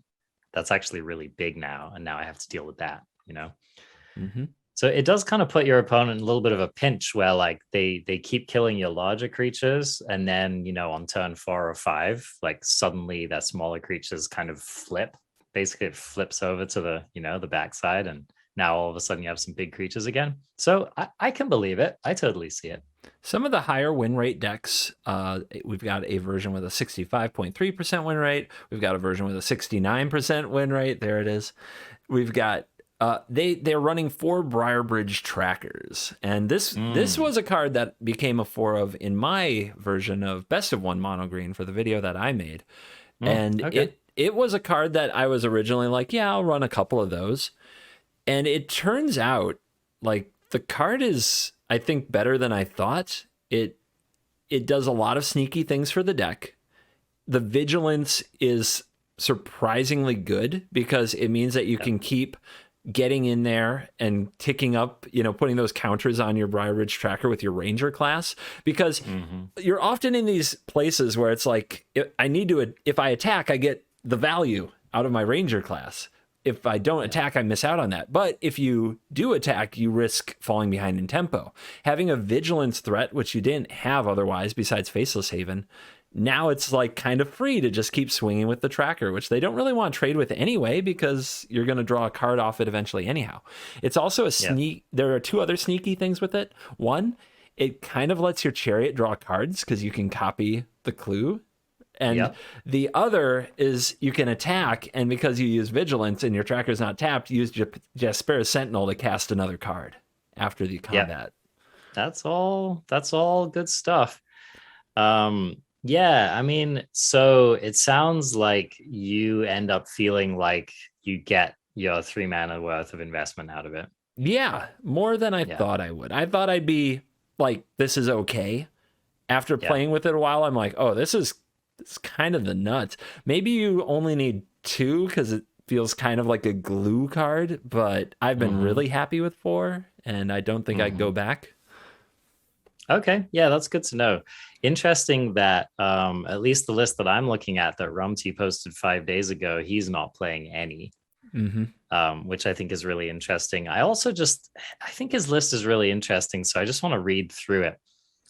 that's actually really big now. And now I have to deal with that, Mm-hmm. So it does kind of put your opponent in a little bit of a pinch where like they keep killing your larger creatures. And then, on turn 4 or 5, like suddenly that smaller creatures kind of flip. Basically it flips over to the, the backside. And now all of a sudden you have some big creatures again. So I can believe it. I totally see it. Some of the higher win rate decks, we've got a version with a 65.3% win rate. We've got a version with a 69% win rate. There it is. We've got they're running 4 Briarbridge Trackers, and this was a card that became a 4 of in my version of Best of 1 Mono Green for the video that I made, and it was a card that I was originally like, yeah, I'll run a couple of those. And it turns out like the card is, I think, better than I thought. It does a lot of sneaky things for the deck. The vigilance is surprisingly good because it means that you can keep getting in there and ticking up, putting those counters on your Briar Ridge tracker with your Ranger class, because you're often in these places where it's like, if I attack, I get the value out of my Ranger class. If I don't attack, I miss out on that. But if you do attack, you risk falling behind in tempo. Having a vigilance threat, which you didn't have otherwise besides Faceless Haven, now it's like kind of free to just keep swinging with the tracker, which they don't really want to trade with anyway, because you're going to draw a card off it eventually anyhow. It's also a sneak. There are two other sneaky things with it. One, it kind of lets your Chariot draw cards because you can copy the clue. And the other is you can attack, and because you use Vigilance and your tracker's not tapped, use Jaspera's Sentinel to cast another card after the combat. That's all good stuff. Yeah, I mean, so it sounds like you end up feeling like you get your 3 mana worth of investment out of it. Yeah, more than I thought I would. I thought I'd be like, this is okay. After playing with it a while, I'm like, oh, it's kind of the nuts. Maybe you only need 2 because it feels kind of like a glue card, but I've been really happy with 4, and I don't think I'd go back. Okay, yeah, that's good to know. Interesting that at least the list that I'm looking at that Rumty posted 5 days ago, he's not playing any, which I think is really interesting. I think his list is really interesting, so I just want to read through it.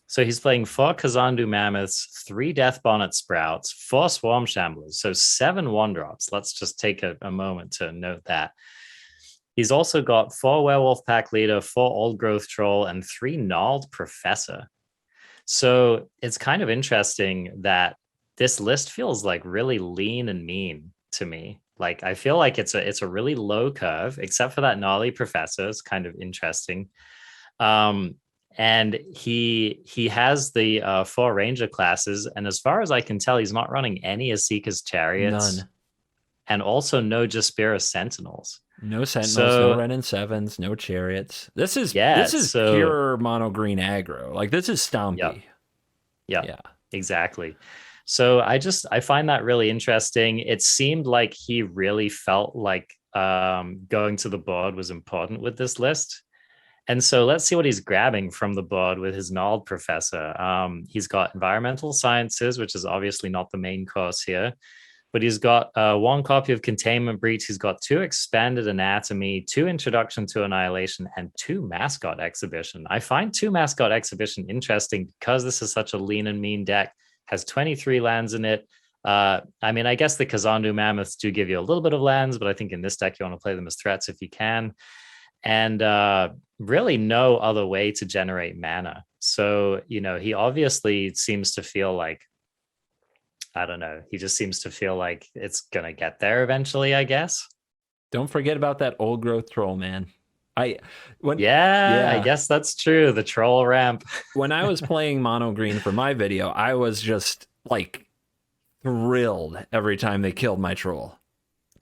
So he's playing 4 Kazandu Mammoths, 3 Death Bonnet Sprouts, 4 Swarm Shamblers, so 7 1-drops. Let's just take a moment to note that. He's also got 4 Werewolf Pack Leader, 4 Old Growth Troll, and 3 Gnarled Professor. So it's kind of interesting that this list feels like really lean and mean to me. Like, I feel like it's a really low curve, except for that Gnarly Professor. It's kind of interesting. And he has the 4 Ranger classes, and as far as I can tell, he's not running any Asikas Chariots. None. And also no Jaspera Sentinels. No Sentinels, no Ren and Sevens, no Chariots. This is pure mono green aggro. Like, this is Stompy. Yeah, exactly. So I find that really interesting. It seemed like he really felt like going to the board was important with this list. And so let's see what he's grabbing from the board with his Gnarled Professor. He's got Environmental Sciences, which is obviously not the main course here. But he's got 1 copy of Containment Breach. He's got 2 Expanded Anatomy, 2 Introduction to Annihilation, and 2 Mascot Exhibition. I find 2 Mascot Exhibition interesting because this is such a lean and mean deck, has 23 lands in it. I mean, I guess the Kazandu Mammoths do give you a little bit of lands, but I think in this deck you want to play them as threats if you can. And really no other way to generate mana. So, he obviously seems to feel like, I don't know. He just seems to feel like it's going to get there eventually, I guess. Don't forget about that Old Growth Troll, man. I guess that's true. The troll ramp. When I was playing Mono Green for my video, I was just like thrilled every time they killed my troll.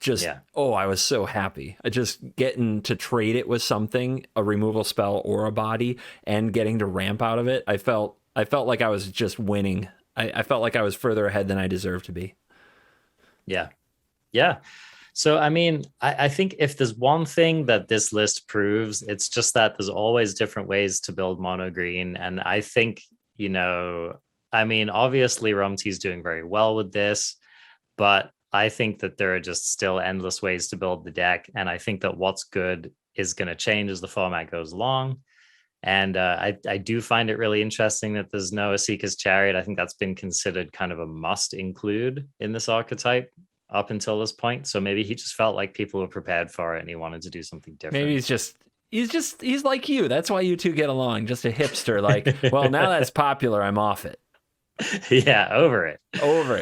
I was so happy. Just getting to trade it with something, a removal spell or a body, and getting to ramp out of it. I felt like I was just winning. I felt like I was further ahead than I deserved to be. Yeah. So, I mean, I think if there's one thing that this list proves, it's just that there's always different ways to build mono green. And I think, obviously Rumty's doing very well with this, but I think that there are just still endless ways to build the deck. And I think that what's good is going to change as the format goes along. And I do find it really interesting that there's no Asikas Chariot. I think that's been considered kind of a must include in this archetype up until this point. So maybe he just felt like people were prepared for it and he wanted to do something different. Maybe he's like you. That's why you two get along. Just a hipster. Like, well, now that's popular, I'm off it. Yeah, over it.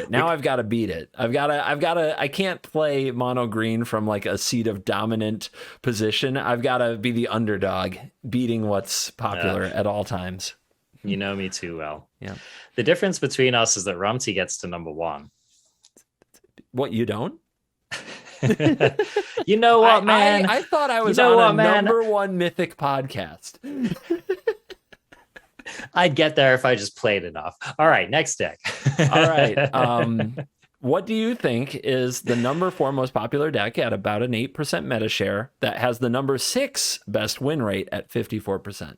Now I've got to beat it. I can't play mono green from like a seat of dominant position. I've got to be the underdog, beating what's popular at all times. You know me too well. Yeah. The difference between us is that Rumty gets to number 1. What, you don't? You know what, man? I thought I was number one Mythic podcast. I'd get there if I just played enough. All right, next deck. All right. What do you think is the number 4 most popular deck at about an 8% meta share that has the number 6 best win rate at 54%?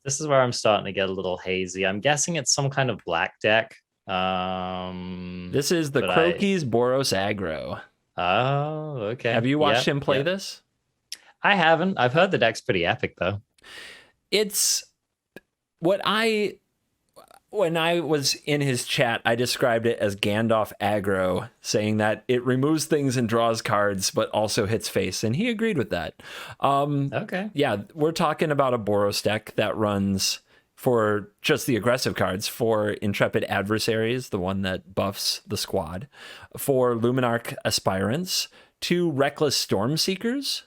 This is where I'm starting to get a little hazy. I'm guessing it's some kind of black deck. This is the Croaky's Boros Aggro. Oh, okay. Have you watched him play this? I haven't. I've heard the deck's pretty epic, though. It's what when I was in his chat, I described it as Gandalf aggro, saying that it removes things and draws cards, but also hits face, and he agreed with that. Okay. Yeah, we're talking about a Boros deck that runs for just the aggressive cards, for Intrepid Adversaries, the one that buffs the squad, for Luminarch Aspirants, 2 Reckless Stormseekers,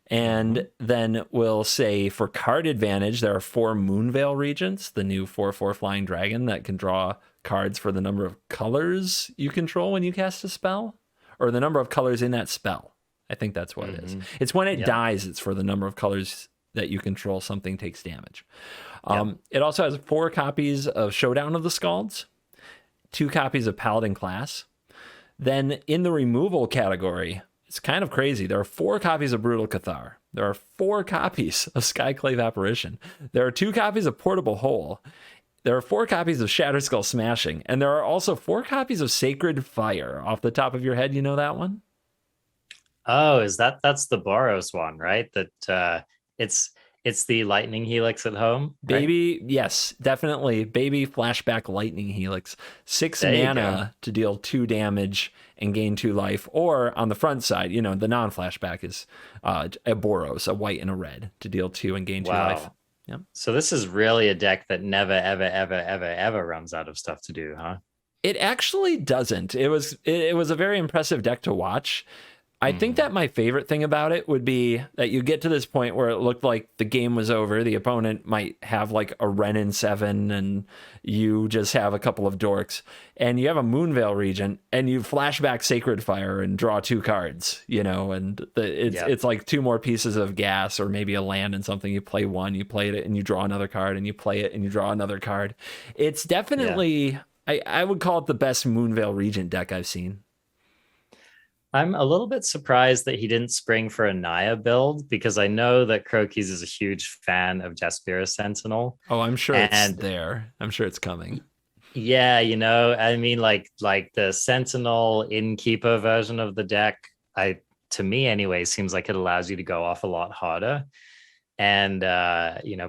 and then we'll say for card advantage, there are 4 Moonveil Regents, the new 4/4 flying dragon that can draw cards for the number of colors you control when you cast a spell, or the number of colors in that spell. I think that's what it is. It's when it dies, it's for the number of colors that you control something takes damage. It also has 4 copies of Showdown of the Scalds, 2 copies of Paladin Class. Then in the removal category, it's kind of crazy. There are 4 copies of Brutal Cathar. There are 4 copies of Skyclave Apparition. There are 2 copies of Portable Hole. There are 4 copies of Shattered Skull Smashing. And there are also 4 copies of Sacred Fire. Off the top of your head, you know that one? Oh, that's the Boros one, right? That it's the Lightning Helix at home, right? Baby, yes, definitely. Baby Flashback Lightning Helix. 6 mana to deal 2 damage and gain 2 life. Or on the front side, the non-flashback is a Boros, a white and a red, to deal 2 and gain 2 life. Yep. So this is really a deck that never, ever, ever, ever, ever runs out of stuff to do, huh? It actually doesn't. It was a very impressive deck to watch. I think that my favorite thing about it would be that you get to this point where it looked like the game was over. The opponent might have like a Renin 7 and you just have a couple of dorks, and you have a Moonveil Regent and you flashback Sacred Fire and draw 2 cards, and it's like 2 more pieces of gas, or maybe a land and something. You play 1, you play it and you draw another card, and you play it and you draw another card. It's definitely, I would call it the best Moonveil Regent deck I've seen. I'm a little bit surprised that he didn't spring for a Naya build, because I know that Croakys is a huge fan of Jaspera Sentinel. Oh, I'm sure it's there. I'm sure it's coming. Yeah, I mean, like the Sentinel Innkeeper version of the deck, to me anyway, seems like it allows you to go off a lot harder and,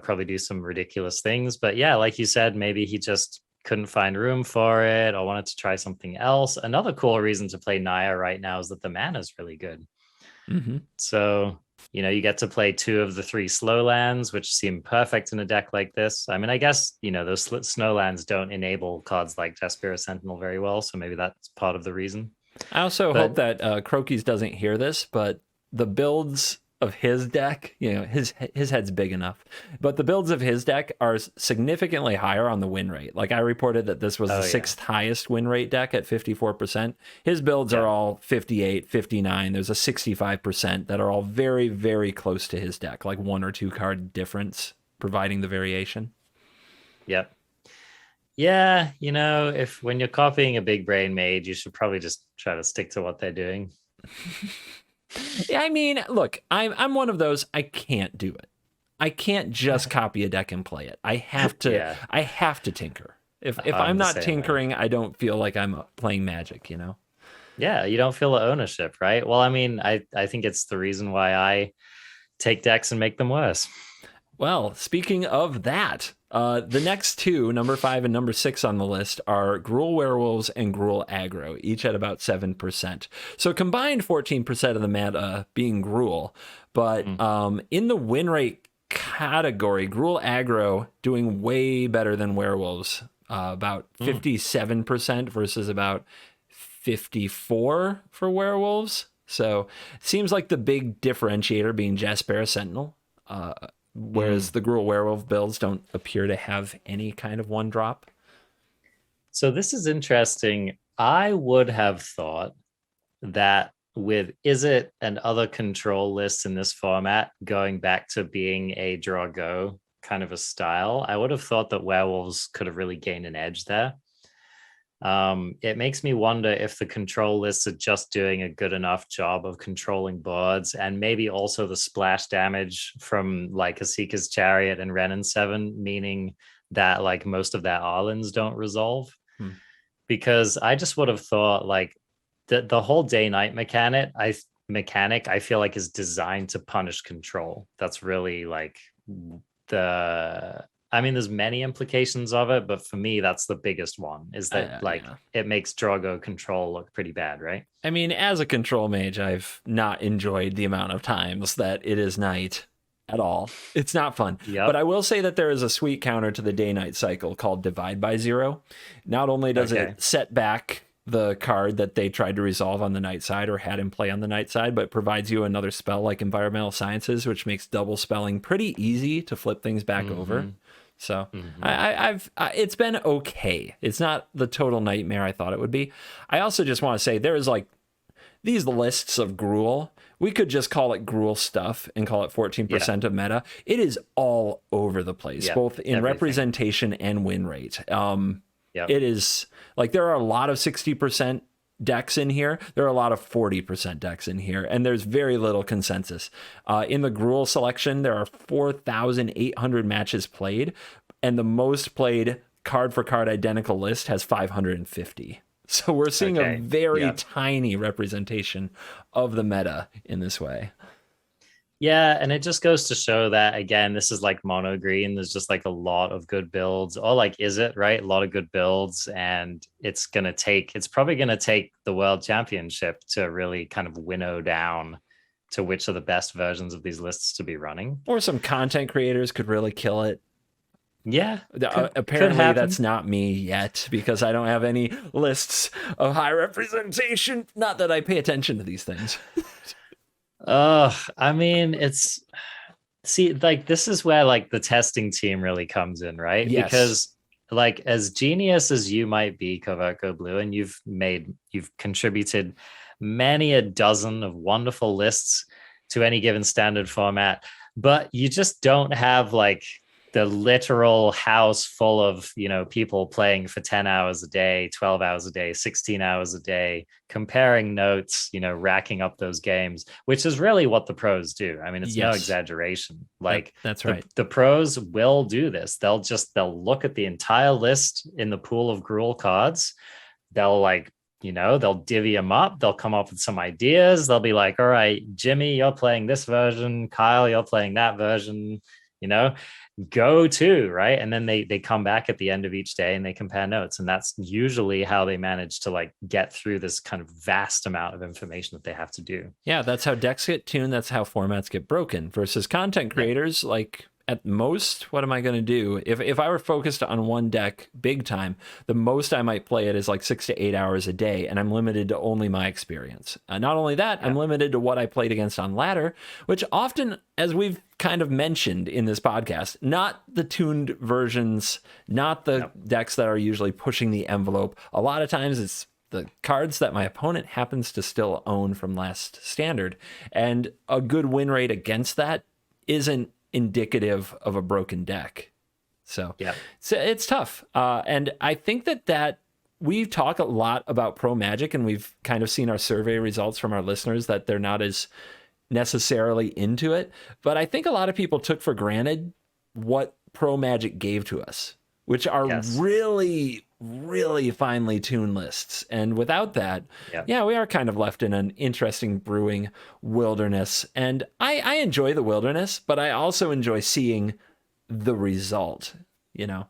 probably do some ridiculous things. But yeah, like you said, maybe he just couldn't find room for it or wanted to try something else. Another cool reason to play Naya right now is that the mana is really good. So, you get to play 2 of the 3 slow lands, which seem perfect in a deck like this. I mean, I guess, those snow lands don't enable cards like Jaspera Sentinel very well, so maybe that's part of the reason. I also hope that Croakys doesn't hear this, but the builds of his deck, his head's big enough, but the builds of his deck are significantly higher on the win rate. Like I reported that this was the 6th highest win rate deck at 54%. His builds are all 58, 59. There's a 65% that are all very, very close to his deck, like 1 or 2 card difference, providing the variation. Yep. Yeah, if when you're copying a big brain mage, you should probably just try to stick to what they're doing. I mean, look, I'm one of those. I can't do it. I can't just copy a deck and play it. I have to. I have to tinker. If I'm not tinkering, I don't feel like I'm playing Magic. Yeah, you don't feel the ownership, right? Well, I mean, I think it's the reason why I take decks and make them worse. Well, speaking of that, the next 2, number 5 and number 6 on the list, are Gruul Werewolves and Gruul Aggro, each at about 7%. So combined 14% of the meta being Gruul. But in the win rate category, Gruul Aggro doing way better than Werewolves, about 57% versus about 54 for Werewolves. So it seems like the big differentiator being Jaspera Sentinel, whereas the Gruul Werewolf builds don't appear to have any kind of 1-drop. So this is interesting. I would have thought that with Izzet and other control lists in this format going back to being a draw go kind of a style, I would have thought that werewolves could have really gained an edge there. It makes me wonder if the control lists are just doing a good enough job of controlling boards, and maybe also the splash damage from like Asikas Chariot and Ren and 7, meaning that like most of their Arlens don't resolve. Because I just would have thought like the whole day-night mechanic I feel like is designed to punish control. That's really like there's many implications of it, but for me, that's the biggest one, is that it makes Drogo control look pretty bad, right? I mean, as a control mage, I've not enjoyed the amount of times that it is night at all. It's not fun. Yep. But I will say that there is a sweet counter to the day-night cycle called Divide by Zero. Not only does it set back the card that they tried to resolve on the night side or had in play on the night side, but provides you another spell like Environmental Sciences, which makes double spelling pretty easy to flip things back over. So I've it's been okay. It's not the total nightmare I thought it would be. I also just want to say there's like these lists of Gruul. We could just call it Gruul stuff and call it 14% of meta. It is all over the place, both in representation and win rate. It is like there are a lot of 60% decks in here. There are a lot of 40% decks in here, and there's very little consensus. In the Gruul selection, there are 4,800 matches played, and the most played card for card identical list has 550. So we're seeing a very tiny representation of the meta in this way. Yeah, and it just goes to show that, again, this is like mono green. There's just like a lot of good builds, or like, is it right? A lot of good builds, and it's probably going to take the World Championship to really kind of winnow down to which are the best versions of these lists to be running. Or some content creators could really kill it. Yeah. Apparently that's not me yet, because I don't have any lists of high representation. Not that I pay attention to these things. I mean, this is where like the testing team really comes in, right? Yes. Because like as genius as you might be, Covert Go Blue, and you've contributed many a dozen of wonderful lists to any given standard format, but you just don't have like the literal house full of, people playing for 10 hours a day, 12 hours a day, 16 hours a day, comparing notes, racking up those games, which is really what the pros do. I mean, it's no exaggeration. Like that's right. The pros will do this. They'll look at the entire list in the pool of Gruul cards. They'll they'll divvy them up. They'll come up with some ideas. They'll be like, all right, Jimmy, you're playing this version. Kyle, you're playing that version, go to, right? And then they come back at the end of each day and they compare notes. And that's usually how they manage to like get through this kind of vast amount of information that they have to do. Yeah, that's how decks get tuned. That's how formats get broken versus content creators. Like at most, what am I going to do? If I were focused on one deck big time, the most I might play it is like 6 to 8 hours a day, and I'm limited to only my experience. Not only that, I'm limited to what I played against on ladder, which often, as we've kind of mentioned in this podcast, not the tuned versions, not the decks that are usually pushing the envelope. A lot of times it's the cards that my opponent happens to still own from last standard, and a good win rate against that isn't indicative of a broken deck. So it's tough. And I think that we talk a lot about Pro Magic, and we've kind of seen our survey results from our listeners that they're not as necessarily into it. But I think a lot of people took for granted what Pro Magic gave to us, which are really, really finely tuned lists. And without that, we are kind of left in an interesting brewing wilderness. And I enjoy the wilderness, but I also enjoy seeing the result.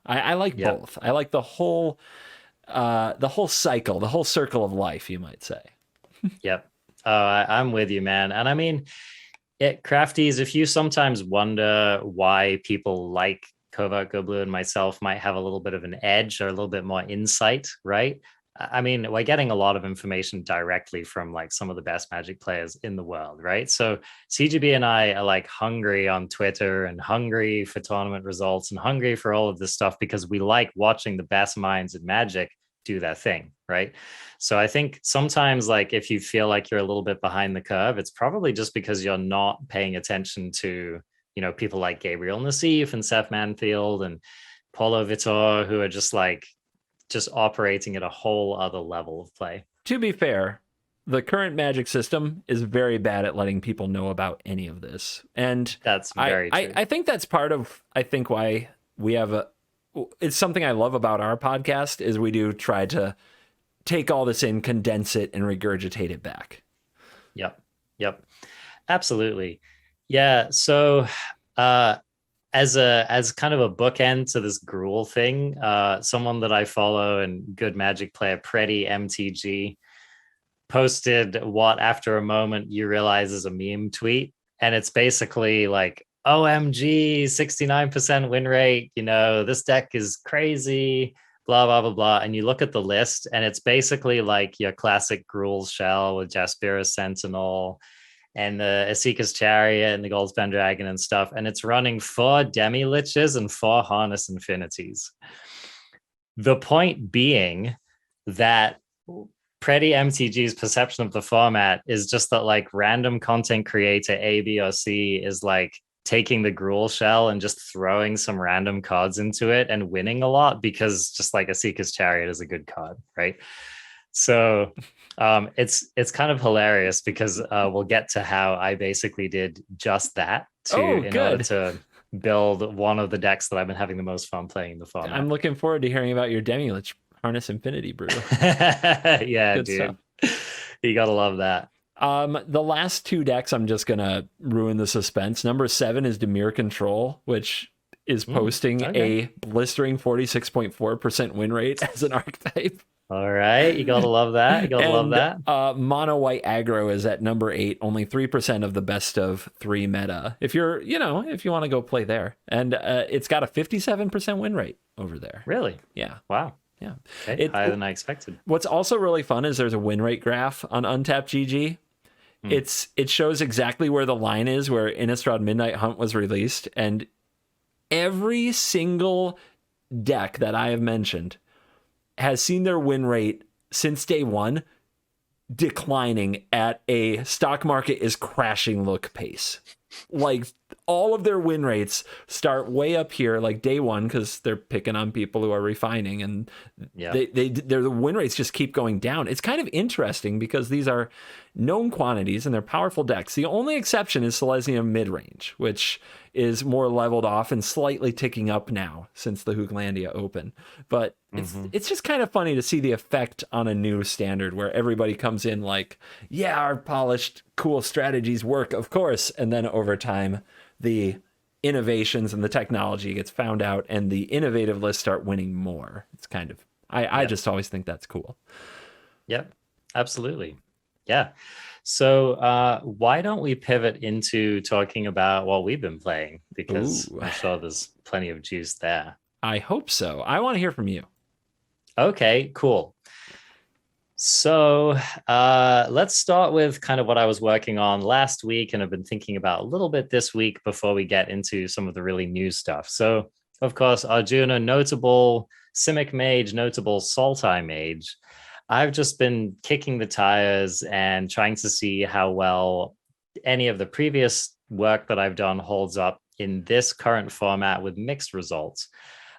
I like both. I like the whole cycle, the whole circle of life, you might say. Yep. I'm with you, man. And I mean, crafties, if you sometimes wonder why people like Covert Go Blue and myself might have a little bit of an edge or a little bit more insight, right? I mean, we're getting a lot of information directly from like some of the best Magic players in the world, right? So CGB and I are like hungry on Twitter and hungry for tournament results and hungry for all of this stuff because we like watching the best minds in Magic do their thing, right? So I think sometimes, like, if you feel like you're a little bit behind the curve, it's probably just because you're not paying attention to, you know, people like Gabriel Nassif and Seth Manfield and Paulo Vitor, who are just operating at a whole other level of play. To be fair, the current Magic system is very bad at letting people know about any of this. And that's very true. I think that's part of, I think, why we have it's something I love about our podcast is we do try to take all this in, condense it, and regurgitate it back. Yep. Absolutely. Yeah. So as kind of a bookend to this Gruul thing, someone that I follow and good Magic player, Preddy MTG, posted what after a moment you realize is a meme tweet. And it's basically like, OMG, 69% win rate, you know, this deck is crazy, blah, blah, blah, blah. And you look at the list and it's basically like your classic Gruul shell with Jaspera Sentinel and the Asikas Chariot and the Goldspan Dragon and stuff. And it's running 4 Demi Liches and 4 Harness Infinities. The point being that Preddy MTG's perception of the format is just that, like, random content creator A, B, or C is like taking the Gruul shell and just throwing some random cards into it and winning a lot because just like Asikas Chariot is a good card, right? So it's kind of hilarious because we'll get to how I basically did just that in order to build one of the decks that I've been having the most fun playing in the format. I'm looking forward to hearing about your Demi-Lich Harness Infinity brew. Yeah, good dude. Stuff. You gotta love that. The last 2 decks, I'm just gonna ruin the suspense. Number 7 is Dimir Control, which is posting a blistering 46.4% win rate as an archetype. All right, you gotta love that. You gotta love that. Mono white aggro is at number 8, only 3% of the best of 3 meta. If you're, if you want to go play there, and it's got a 57% win rate over there. Really? Yeah. Wow. Yeah. Okay, higher than I expected. What's also really fun is there's a win rate graph on Untapped GG. It shows exactly where the line is where Innistrad Midnight Hunt was released, and every single deck that I have mentioned has seen their win rate since day one declining at a stock market is crashing look pace. Like, all of their win rates start way up here, like day one, because they're picking on people who are refining, and the win rates just keep going down. It's kind of interesting because these are known quantities and they're powerful decks. The only exception is Selesnya mid-range, which is more leveled off and slightly ticking up now since the Huglandia Open. But it's just kind of funny to see the effect on a new standard where everybody comes in like, yeah, our polished, cool strategies work, of course. And then over time, the innovations and the technology gets found out and the innovative lists start winning more. It's kind of, I just always think that's cool. Yep, absolutely. Yeah. So why don't we pivot into talking about what we've been playing? Because I'm sure there's plenty of juice there. I hope so. I want to hear from you. Okay, cool. So let's start with kind of what I was working on last week and have been thinking about a little bit this week before we get into some of the really new stuff. So, of course, Arjuna, notable Simic Mage, notable Sultai Mage. I've just been kicking the tires and trying to see how well any of the previous work that I've done holds up in this current format with mixed results.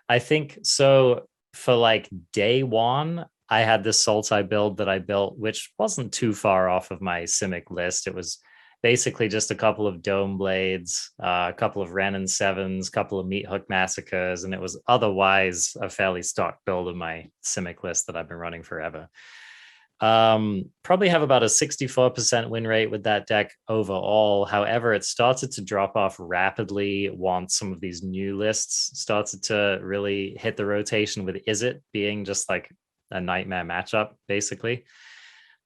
I think so. For like day one, I had this Sultai build that I built, which wasn't too far off of my Simic list. It was basically just a couple of Dome Blades, a couple of Ren and Sevens, a couple of Meat Hook Massacres, and it was otherwise a fairly stock build of my Simic list that I've been running forever. Probably have about a 64% win rate with that deck overall. However, it started to drop off rapidly once some of these new lists started to really hit the rotation, with Izzet being just like a nightmare matchup, basically.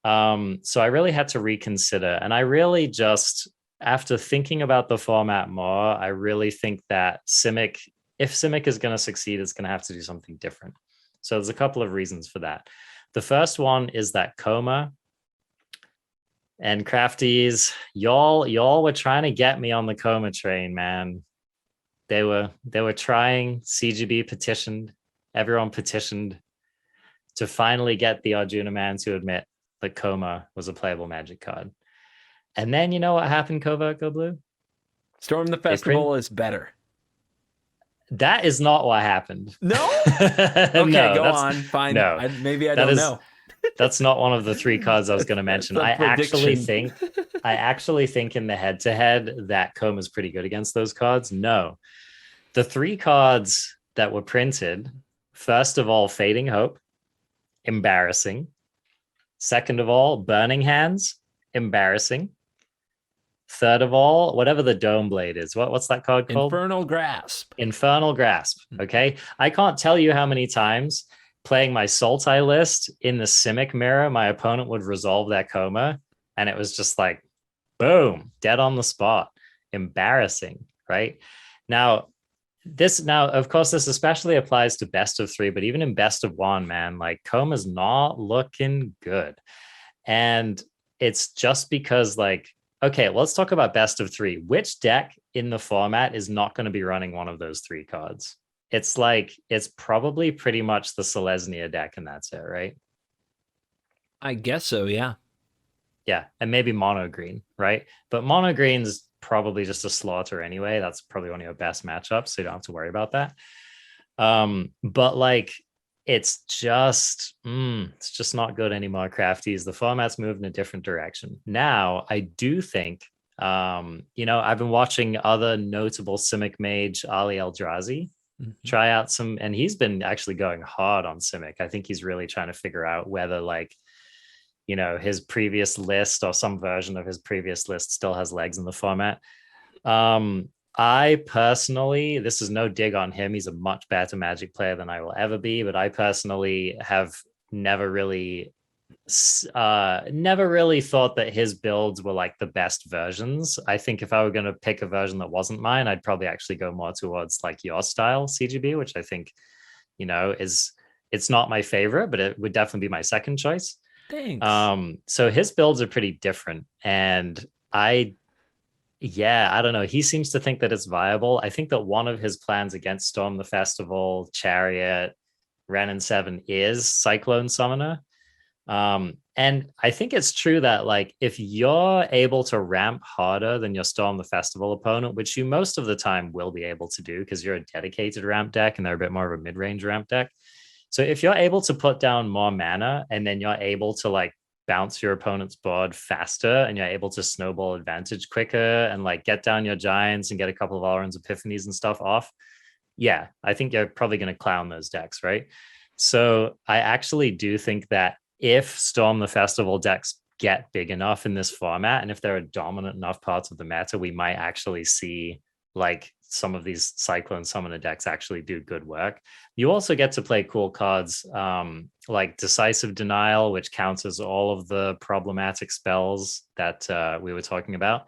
So I really had to reconsider. And I really just, after thinking about the format more, I really think that Simic, if Simic is going to succeed, it's going to have to do something different. So there's a couple of reasons for that. The first one is that Coma and Crafties, y'all were trying to get me on the Coma train, man. They were trying. CGB petitioned. Everyone petitioned. to finally get the Arjuna man to admit that Coma was a playable Magic card. And then you know what happened, Covert Go Blue? Storm the Festival is better. That is not what happened. No? Okay, No, go on. Fine. No, maybe I don't know. That's not one of the 3 cards I was going to mention. I actually think in the head-to-head that Coma's pretty good against those cards. No. The 3 cards that were printed, first of all, Fading Hope, embarrassing. Second of all, Burning Hands, embarrassing. Third of all, whatever the Dome Blade is. What's that card called? Infernal Grasp. Infernal Grasp. Okay. I can't tell you how many times playing my Sultai list in the Simic mirror, my opponent would resolve that Coma. And it was just like, boom, dead on the spot. Embarrassing, right? Now, of course, this especially applies to best of 3, but even in best of 1, man, like Coma's not looking good. And it's just because, like, okay, let's talk about best of 3. Which deck in the format is not going to be running one of those 3 cards? It's like, it's probably pretty much the Selesnya deck, and that's it, right? I guess so, yeah. Yeah, and maybe mono green, right? But mono green's probably just a slaughter anyway. That's probably one of your best matchups, so you don't have to worry about that. But like, it's just not good anymore, crafties. The format's moved in a different direction. Now, I do think, I've been watching other notable Simic mage, Ali Eldrazi, try out some, and he's been actually going hard on Simic. I think he's really trying to figure out whether, like, his previous list or some version of his previous list still has legs in the format. I personally, this is no dig on him, he's a much better Magic player than I will ever be, but I personally have never really thought that his builds were like the best versions. I think if I were going to pick a version that wasn't mine, I'd probably actually go more towards like your style CGB, which I think, it's not my favorite, but it would definitely be my second choice. Thanks. So his builds are pretty different, and I don't know. He seems to think that it's viable. I think that one of his plans against Storm the Festival, Chariot, Ren and 7 is Cyclone Summoner. And I think it's true that, like, if you're able to ramp harder than your Storm the Festival opponent, which you most of the time will be able to do because you're a dedicated ramp deck and they're a bit more of a mid-range ramp deck. So if you're able to put down more mana and then you're able to like bounce your opponent's board faster and you're able to snowball advantage quicker and like get down your giants and get a couple of Alrund's Epiphanies and stuff off, yeah, I think you're probably going to clown those decks, right? So I actually do think that if Storm the Festival decks get big enough in this format, and if there are dominant enough parts of the meta, we might actually see like some of these Cyclone Summoner decks actually do good work. You also get to play cool cards like Decisive Denial, which counts as all of the problematic spells that we were talking about,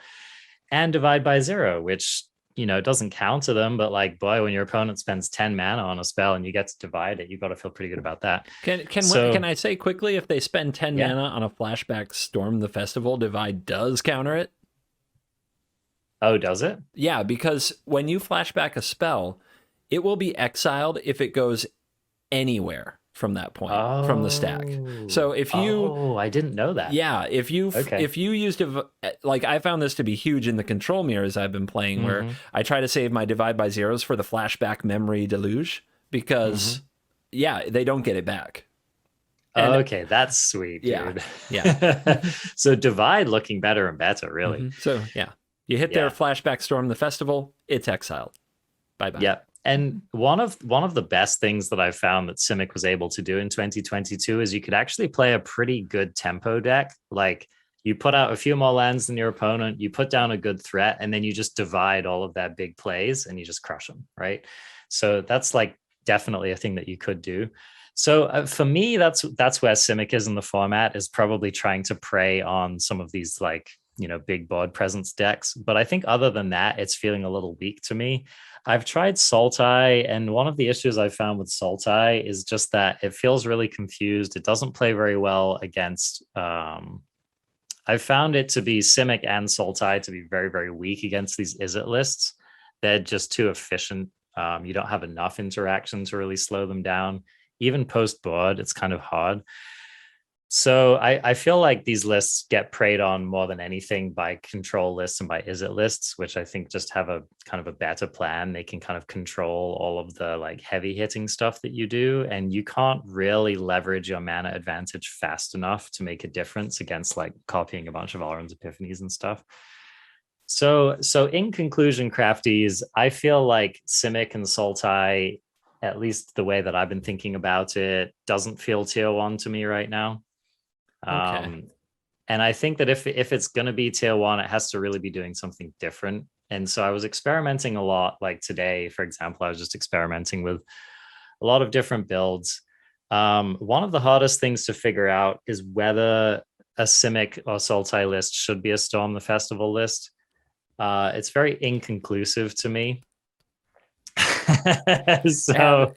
and Divide by Zero, which, doesn't counter them, but like, boy, when your opponent spends 10 mana on a spell and you get to divide it, you've got to feel pretty good about that. Can I say quickly, if they spend 10 mana on a flashback Storm the Festival, Divide does counter it? Oh, does it? Yeah, because when you flashback a spell, it will be exiled if it goes anywhere from that point, from the stack. So if you... I didn't know that. Yeah, if you used... Like, I found this to be huge in the control mirrors I've been playing, where I try to save my Divide by Zeros for the flashback memory deluge, because, they don't get it back. And, okay, that's sweet, dude. Yeah. So Divide looking better and better, really. So, yeah. You hit their flashback Storm the Festival, it's exiled. Bye-bye. Yeah. And one of the best things that I found that Simic was able to do in 2022 is you could actually play a pretty good tempo deck. Like, you put out a few more lands than your opponent, you put down a good threat, and then you just divide all of that big plays and you just crush them, right? So that's like definitely a thing that you could do. So for me, that's where Simic is in the format, is probably trying to prey on some of these like, big board presence decks. But I think other than that, it's feeling a little weak to me. I've tried Sultai, and one of the issues I found with Sultai is just that it feels really confused. It doesn't play very well against... I found it to be Simic and Sultai to be very, very weak against these Izzet lists. They're just too efficient. You don't have enough interaction to really slow them down. even post board, it's kind of hard. So I feel like these lists get preyed on more than anything by control lists and by is it lists, which I think just have a kind of a better plan. They can kind of control all of the like heavy hitting stuff that you do, and you can't really leverage your mana advantage fast enough to make a difference against like copying a bunch of Alrund's Epiphanies and stuff. So in conclusion, crafties, I feel like Simic and Sultai, at least the way that I've been thinking about it, doesn't feel tier 1 to me right now. Okay. And I think that if it's going to be tier 1, it has to really be doing something different. And so I was experimenting a lot. Like today, for example, I was just experimenting with a lot of different builds. One of the hardest things to figure out is whether a Simic or Sultai list should be a Storm the Festival list. It's very inconclusive to me. So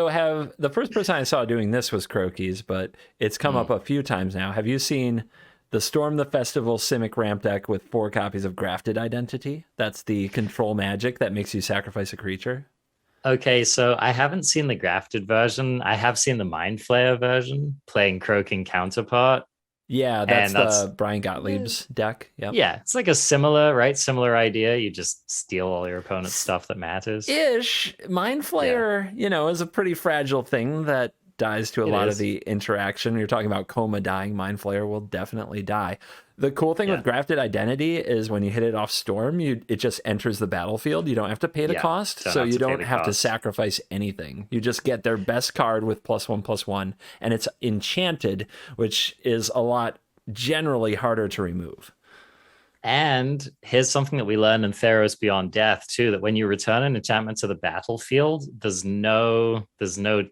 have the first person I saw doing this was Crokies, but it's come up a few times now. Have you seen the Storm the Festival Simic ramp deck with 4 copies of Grafted Identity? That's the control magic that makes you sacrifice a creature. Okay, so I haven't seen the grafted version. I have seen the Mind Flayer version playing Croaking Counterpart. Yeah, that's the Brian Gottlieb's deck. Yep. Yeah, it's like a similar idea. You just steal all your opponent's stuff that matters. Ish. Mind Flayer, is a pretty fragile thing that dies to a lot of the interaction. You're talking about Coma dying. Mind Flayer will definitely die. The cool thing with Grafted Identity is when you hit it off Storm, it just enters the battlefield. You don't have to pay the cost, so you don't have to sacrifice anything. You just get their best card with +1/+1, and it's enchanted, which is a lot generally harder to remove. And here's something that we learned in Theros Beyond Death too, that when you return an enchantment to the battlefield, there's no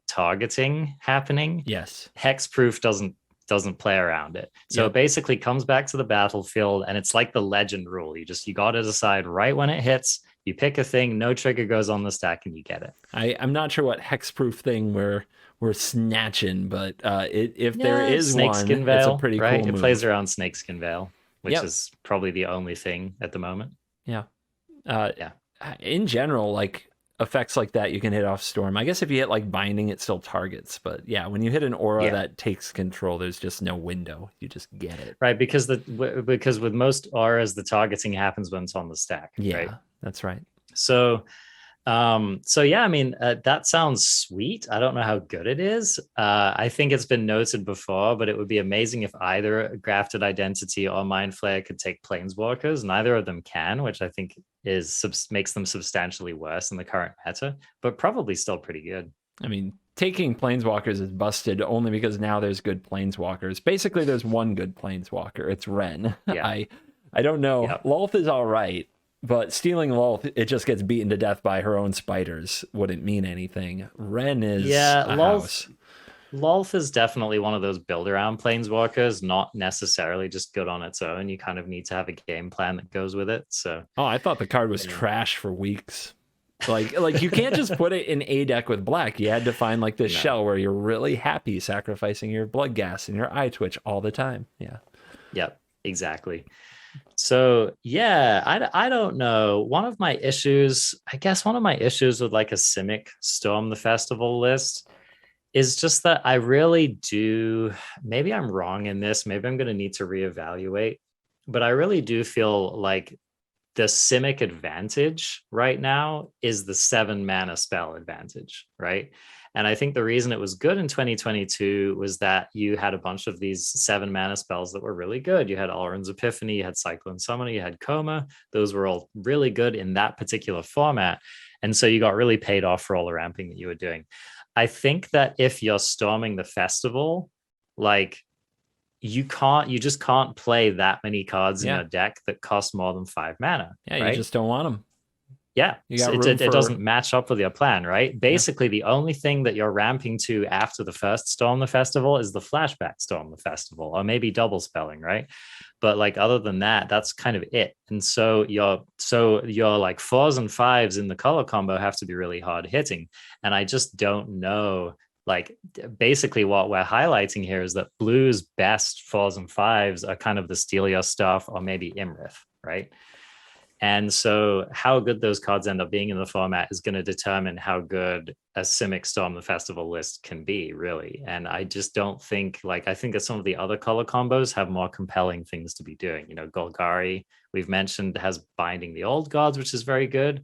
targeting happening. Yes. Hexproof doesn't play around it. So it basically comes back to the battlefield, and it's like the legend rule. You got to decide right when it hits, you pick a thing, no trigger goes on the stack, and you get it. I'm not sure what hexproof thing we're snatching, but if there is Snakeskin one, Veil, it's a pretty right? cool move. It plays around Snakeskin Veil, which is probably the only thing at the moment. Yeah. In general, like effects like that, you can hit off Storm. I guess if you hit like Binding, it still targets. But yeah, when you hit an aura that takes control, there's just no window. You just get it. Right, because with most auras, the targeting happens when it's on the stack. Yeah, right? That's right. So yeah, I mean, that sounds sweet. I don't know how good it is. I think it's been noted before, but it would be amazing if either Grafted Identity or Mind Flayer could take Planeswalkers. Neither of them can, which I think makes them substantially worse in the current meta, but probably still pretty good. I mean, taking Planeswalkers is busted only because now there's good Planeswalkers. Basically, there's one good Planeswalker. It's Ren. Yeah. I don't know. Yep. Lolth is all right. But stealing Lolth, it just gets beaten to death by her own spiders. Wouldn't mean anything. Ren is a house. Lolth is definitely one of those build-around planeswalkers, not necessarily just good on its own. You kind of need to have a game plan that goes with it. So, I thought the card was trash for weeks. Like you can't just put it in a deck with black. You had to find like this shell where you're really happy sacrificing your Blood Gas and your Eye Twitch all the time. Yeah. Yep, exactly. So yeah, I don't know. One of my issues with like a Simic Storm the Festival list is just that I really do, maybe I'm wrong in this, maybe I'm going to need to reevaluate, but I really do feel like the Simic advantage right now is the 7 mana spell advantage, right? And I think the reason it was good in 2022 was that you had a bunch of these 7 mana spells that were really good. You had Alrund's Epiphany, you had Cyclone Summoner, you had Coma. Those were all really good in that particular format. And so you got really paid off for all the ramping that you were doing. I think that if you're storming the festival, like you just can't play that many cards in a deck that cost more than 5 mana. Yeah, right? You just don't want them. Yeah, it doesn't match up with your plan, right? Basically, the only thing that you're ramping to after the first Storm the Festival is the flashback Storm the Festival, or maybe double spelling, right? But like other than that, that's kind of it. And so your like 4s and 5s in the color combo have to be really hard hitting. And I just don't know. Like basically what we're highlighting here is that blue's best 4s and 5s are kind of the Stelia stuff or maybe Imrith, right? And so how good those cards end up being in the format is going to determine how good a Simic Storm the Festival list can be, really. And I just don't think, like, I think that some of the other color combos have more compelling things to be doing. You know, Golgari, we've mentioned, has Binding the Old Gods, which is very good.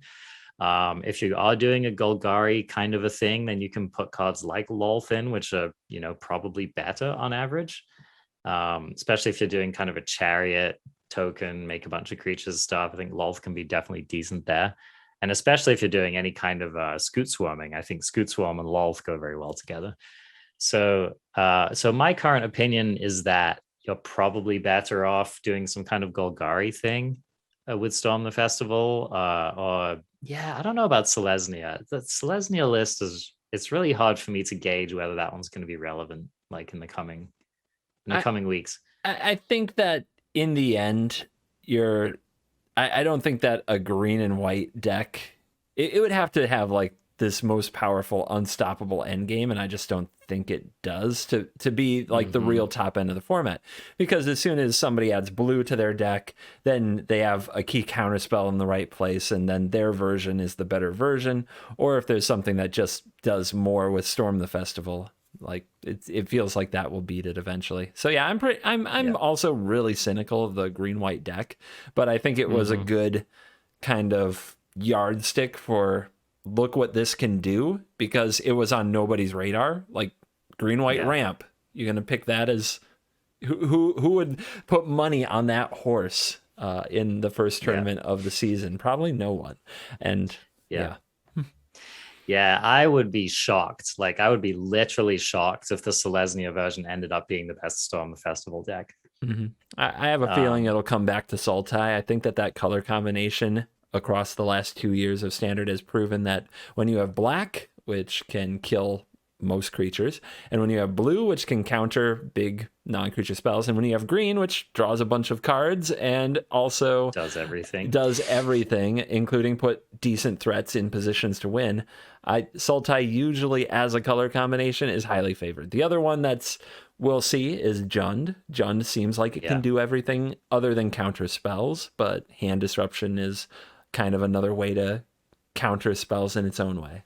If you are doing a Golgari kind of a thing, then you can put cards like Lolth, which are, you know, probably better on average. Especially if you're doing kind of a chariot token, make a bunch of creatures stuff. I think Lolth can be definitely decent there. And especially if you're doing any kind of Scoot Swarming, I think Scoot Swarm and Lolth go very well together. So my current opinion is that you're probably better off doing some kind of Golgari thing with Storm the Festival. Or yeah, I don't know about Selesnya. The Selesnya list it's really hard for me to gauge whether that one's going to be relevant, like in the coming weeks. I think that in the end, I don't think that a green and white deck, it would have to have like this most powerful, unstoppable end game, and I just don't think it does to be like the real top end of the format. Because as soon as somebody adds blue to their deck, then they have a key counterspell in the right place, and then their version is the better version. Or if there's something that just does more with Storm the Festival, like it feels like that will beat it eventually. So yeah, I'm also really cynical of the green white deck, but I think it was a good kind of yardstick for look what this can do, because it was on nobody's radar. Like green white ramp, you're gonna pick that as who would put money on that horse in the first tournament of the season? Probably no one. And yeah, I would be shocked. Like, I would be literally shocked if the Selesnya version ended up being the best Storm the Festival deck. I have a feeling it'll come back to Sultai. I think that color combination across the last 2 years of Standard has proven that when you have black, which can kill most creatures, and when you have blue, which can counter big non-creature spells, and when you have green, which draws a bunch of cards and also does everything, including put decent threats in positions to win, Sultai usually as a color combination is highly favored. The other one we'll see is Jund. Jund seems like it can do everything other than counter spells, but hand disruption is kind of another way to counter spells in its own way.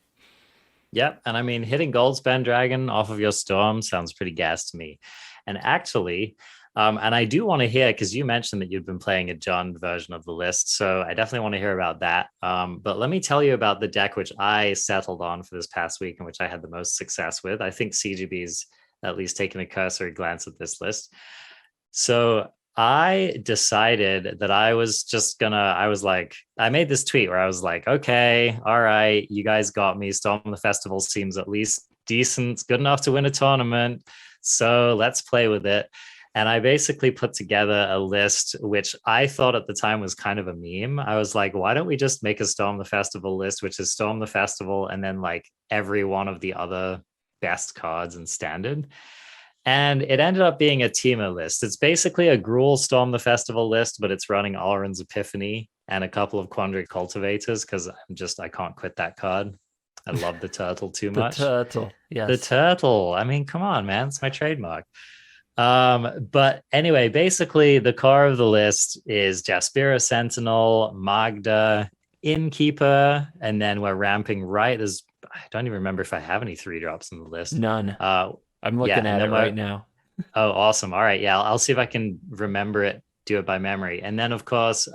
Yep. And I mean, hitting Goldspan Dragon off of your Storm sounds pretty gas to me. And actually, and I do want to hear, because you mentioned that you've been playing a Jund version of the list, so I definitely want to hear about that. But let me tell you about the deck which I settled on for this past week and which I had the most success with. I think CGB's at least taken a cursory glance at this list. So I decided that I made this tweet where I was like, okay, all right, you guys got me. Storm the Festival seems at least decent, good enough to win a tournament. So let's play with it. And I basically put together a list, which I thought at the time was kind of a meme. I was like, why don't we just make a Storm the Festival list, which is Storm the Festival and then like every one of the other best cards in Standard. And it ended up being a Teamer list. It's basically a Gruul Storm the Festival list, but it's running Alrund's Epiphany and a couple of Quandary Cultivators, because I can't quit that card. I love the turtle too much. The turtle, yes. The turtle. I mean, come on, man. It's my trademark. But anyway, basically the core of the list is Jaspera Sentinel, Magda, Innkeeper, and then we're ramping right as I don't even remember if I have any 3-drops in the list. None. I'm looking at it right now. Oh, awesome. All right. Yeah, I'll see if I can remember it, do it by memory. And then, of course,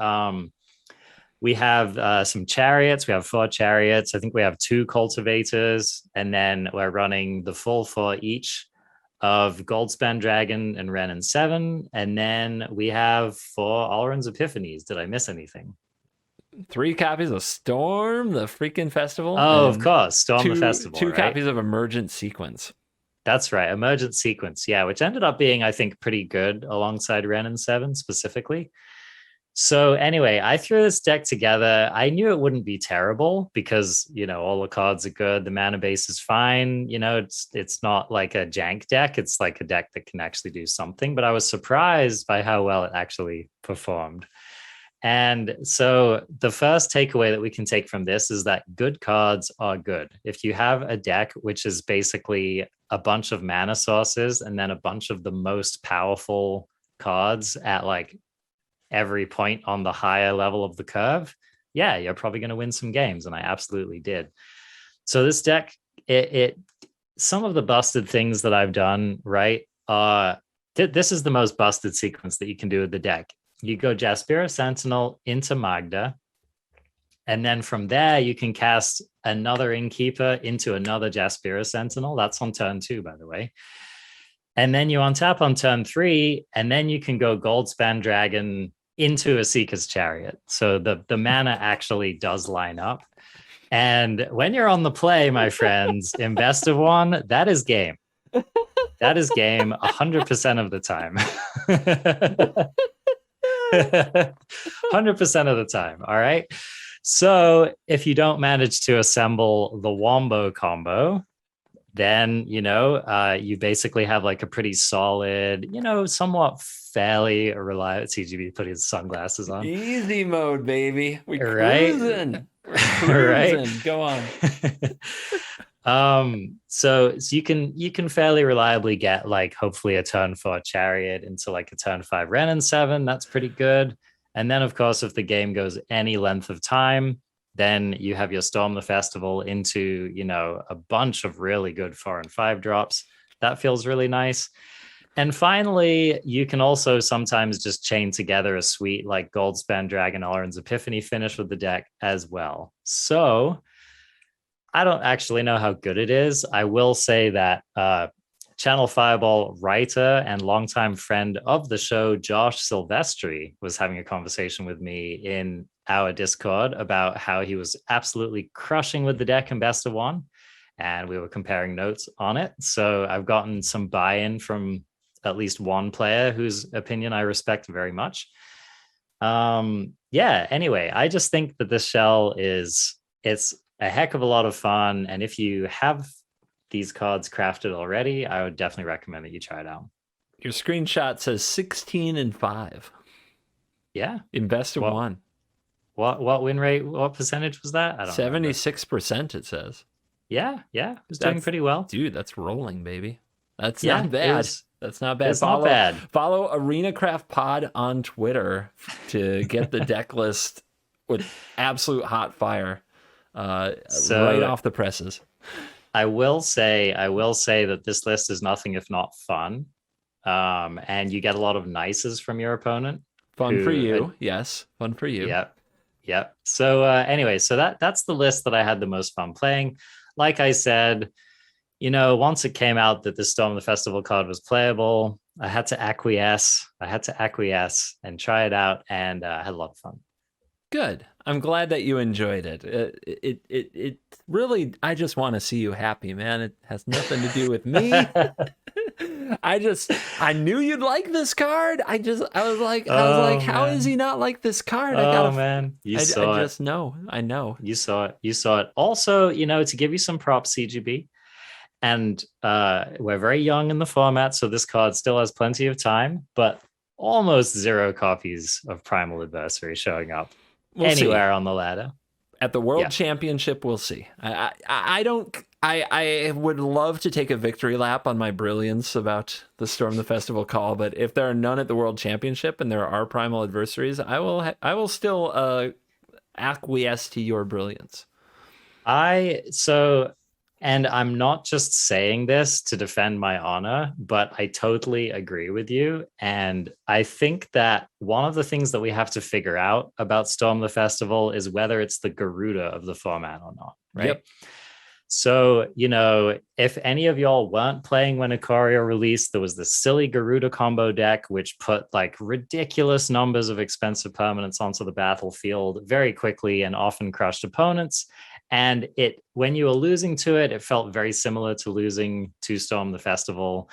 we have some chariots. We have 4 chariots. I think we have 2 cultivators. And then we're running the full 4 each of Goldspan Dragon and Ren and 7. And then we have 4 Alrund's Epiphanies. Did I miss anything? 3 copies of Storm, the freaking festival. Oh, of course. Storm the Festival. 2 copies of Emergent Sequence. That's right. Emergent Sequence. Yeah, which ended up being, I think, pretty good alongside Ren and 7 specifically. So anyway, I threw this deck together. I knew it wouldn't be terrible because, you know, all the cards are good. The mana base is fine. You know, it's not like a jank deck. It's like a deck that can actually do something. But I was surprised by how well it actually performed. And so the first takeaway that we can take from this is that good cards are good. If you have a deck which is basically a bunch of mana sources and then a bunch of the most powerful cards at like every point on the higher level of the curve, yeah, you're probably going to win some games. And I absolutely did. So this deck, it some of the busted things that I've done, right? This is the most busted sequence that you can do with the deck. You go Jaspera Sentinel into Magda, and then from there you can cast another Innkeeper into another Jaspera Sentinel. That's on turn 2, by the way. And then you untap on turn 3, and then you can go Goldspan Dragon into Asikas Chariot. So the mana actually does line up. And when you're on the play, my friends, in best of one, that is game. That is game 100% of the time. 100% of the time. All right. So if you don't manage to assemble the Wombo combo, then, you basically have like a pretty solid, somewhat fairly reliable. TGB putting his sunglasses on. Easy mode, baby. We right? cruising. We're cruising. Right? Go on. So you can fairly reliably get like hopefully a turn 4 Chariot into like a turn 5 Renin 7. That's pretty good. And then of course, if the game goes any length of time, then you have your Storm the Festival into, a bunch of really good 4 and 5 drops. That feels really nice. And finally, you can also sometimes just chain together a sweet like Goldspan Dragon Alrund's Epiphany finish with the deck as well. So I don't actually know how good it is. I will say that Channel Fireball writer and longtime friend of the show, Josh Silvestri, was having a conversation with me in our Discord about how he was absolutely crushing with the deck in best of one. And we were comparing notes on it. So I've gotten some buy-in from at least one player whose opinion I respect very much. Anyway, I just think that this shell it's a heck of a lot of fun. And if you have these cards crafted already, I would definitely recommend that you try it out. Your screenshot says 16-5. Yeah. In best of one. What win rate, what percentage was that? I don't know. 76%, it says. Yeah. It was doing pretty well. Dude, that's rolling, baby. That's not bad. That's not bad. It's not bad. Follow ArenaCraft Pod on Twitter to get the deck list with absolute hot fire right off the presses. I will say that this list is nothing if not fun. And you get a lot of nices from your opponent. Fun for you. Yes. Fun for you. Yep. So anyway, so that's the list that I had the most fun playing. Like I said, once it came out that the Storm the Festival card was playable, I had to acquiesce and try it out, and I had a lot of fun. Good. I'm glad that you enjoyed it. It really, I just want to see you happy, man. It has nothing to do with me. I knew you'd like this card. I was like, how is he not like this card? Man, I just know. I know. You saw it. Also, to give you some props, CGB, and we're very young in the format, so this card still has plenty of time, but almost 0 copies of Primal Adversary showing up anywhere on the ladder. At the World Championship, we'll see. I would love to take a victory lap on my brilliance about the Storm the Festival call, but if there are none at the World Championship and there are Primal Adversaries, I will still acquiesce to your brilliance. And I'm not just saying this to defend my honor, but I totally agree with you. And I think that one of the things that we have to figure out about Storm the Festival is whether it's the Garuda of the format or not, right? Yep. So, if any of y'all weren't playing when Ikoria released, there was this silly Garuda combo deck, which put like ridiculous numbers of expensive permanents onto the battlefield very quickly and often crushed opponents. And when you were losing to it, it felt very similar to losing to Storm the Festival.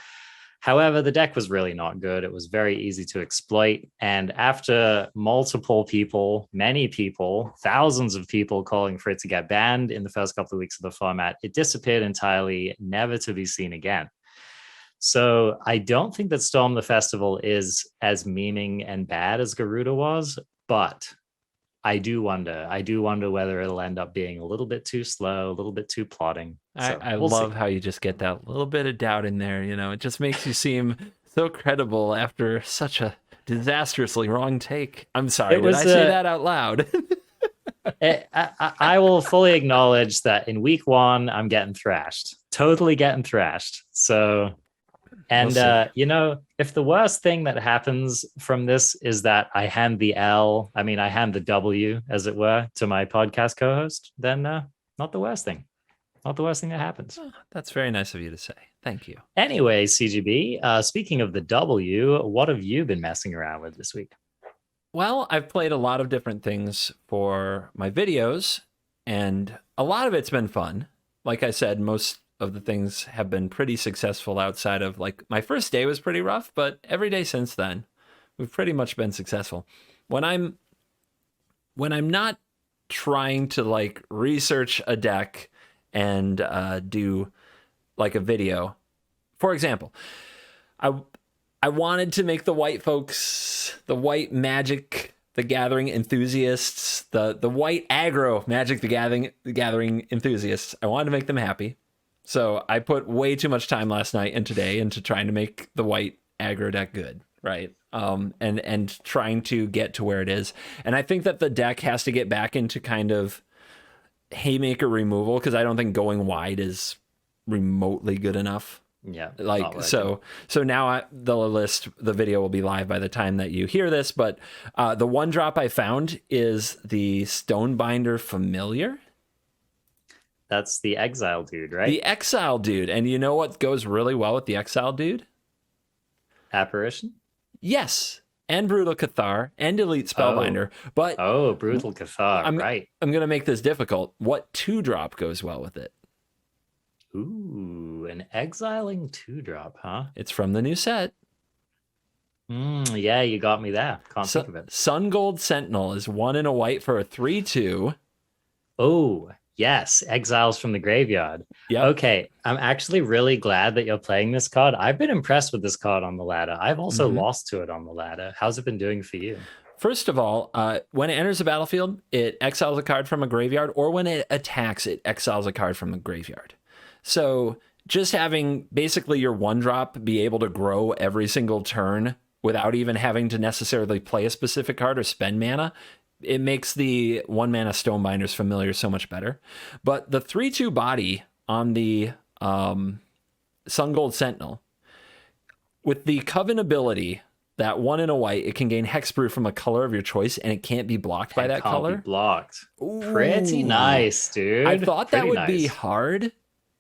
However, the deck was really not good. It was very easy to exploit. And after many people, thousands of people calling for it to get banned in the first couple of weeks of the format, it disappeared entirely, never to be seen again. So I don't think that Storm the Festival is as memeing and bad as Garuda was, but I do wonder whether it'll end up being a little bit too slow, a little bit too plodding. So I love how you just get that little bit of doubt in there. It just makes you seem so credible after such a Disastrously wrong take. I'm sorry. It Did was I say that out loud? I will fully acknowledge that in week one, I'm getting thrashed, totally getting thrashed. So, and if the worst thing that happens from this is that I hand the I hand the W, as it were, to my podcast co-host, then not the worst thing. Not the worst thing that happens. Oh, that's very nice of you to say. Thank you. Anyway, CGB, speaking of the W, what have you been messing around with this week? Well, I've played a lot of different things for my videos, and a lot of it's been fun. Like I said, most of the things have been pretty successful outside of, like, my first day was pretty rough, but every day since then, we've pretty much been successful. When I'm not trying to, like, research a deck and do, like, a video, for example, I wanted to make the white folks, the white Magic the Gathering enthusiasts, the white aggro Magic the Gathering enthusiasts, I wanted to make them happy. So I put way too much time last night and today into trying to make the white aggro deck good, right? And trying to get to where it is. And I think that the deck has to get back into kind of haymaker removal, because I don't think going wide is remotely good enough. Yeah, like so now the video will be live by the time that you hear this, but the one drop I found is the Stonebinder Familiar. That's the exile dude, right? The exile dude. And you know what goes really well with the exile dude? Apparition? Yes. And Brutal Cathar and Elite Spellbinder. But Brutal Cathar, right. I'm gonna make this difficult. What 2-drop goes well with it? Ooh, an exiling 2-drop, huh? It's from the new set. Yeah, you got me there. Can't think of it. Sun Gold Sentinel is 1 and a white for a 3/2. Oh, yes. Exiles from the graveyard. Yeah. Okay. I'm actually really glad that you're playing this card. I've been impressed with this card on the ladder. I've also lost to it on the ladder. How's it been doing for you? First of all, when it enters the battlefield, it exiles a card from a graveyard, or when it attacks, it exiles a card from the graveyard. So just having basically your 1-drop be able to grow every single turn without even having to necessarily play a specific card or spend mana, it makes the 1-mana Stonebinder's Familiar so much better. But the 3/2 body on the Sun Gold Sentinel, with the Coven ability, that 1 and a white, it can gain Hexproof from a color of your choice, and it can't be blocked by that color. Be blocked. Ooh, pretty nice, dude. I thought that would be hard.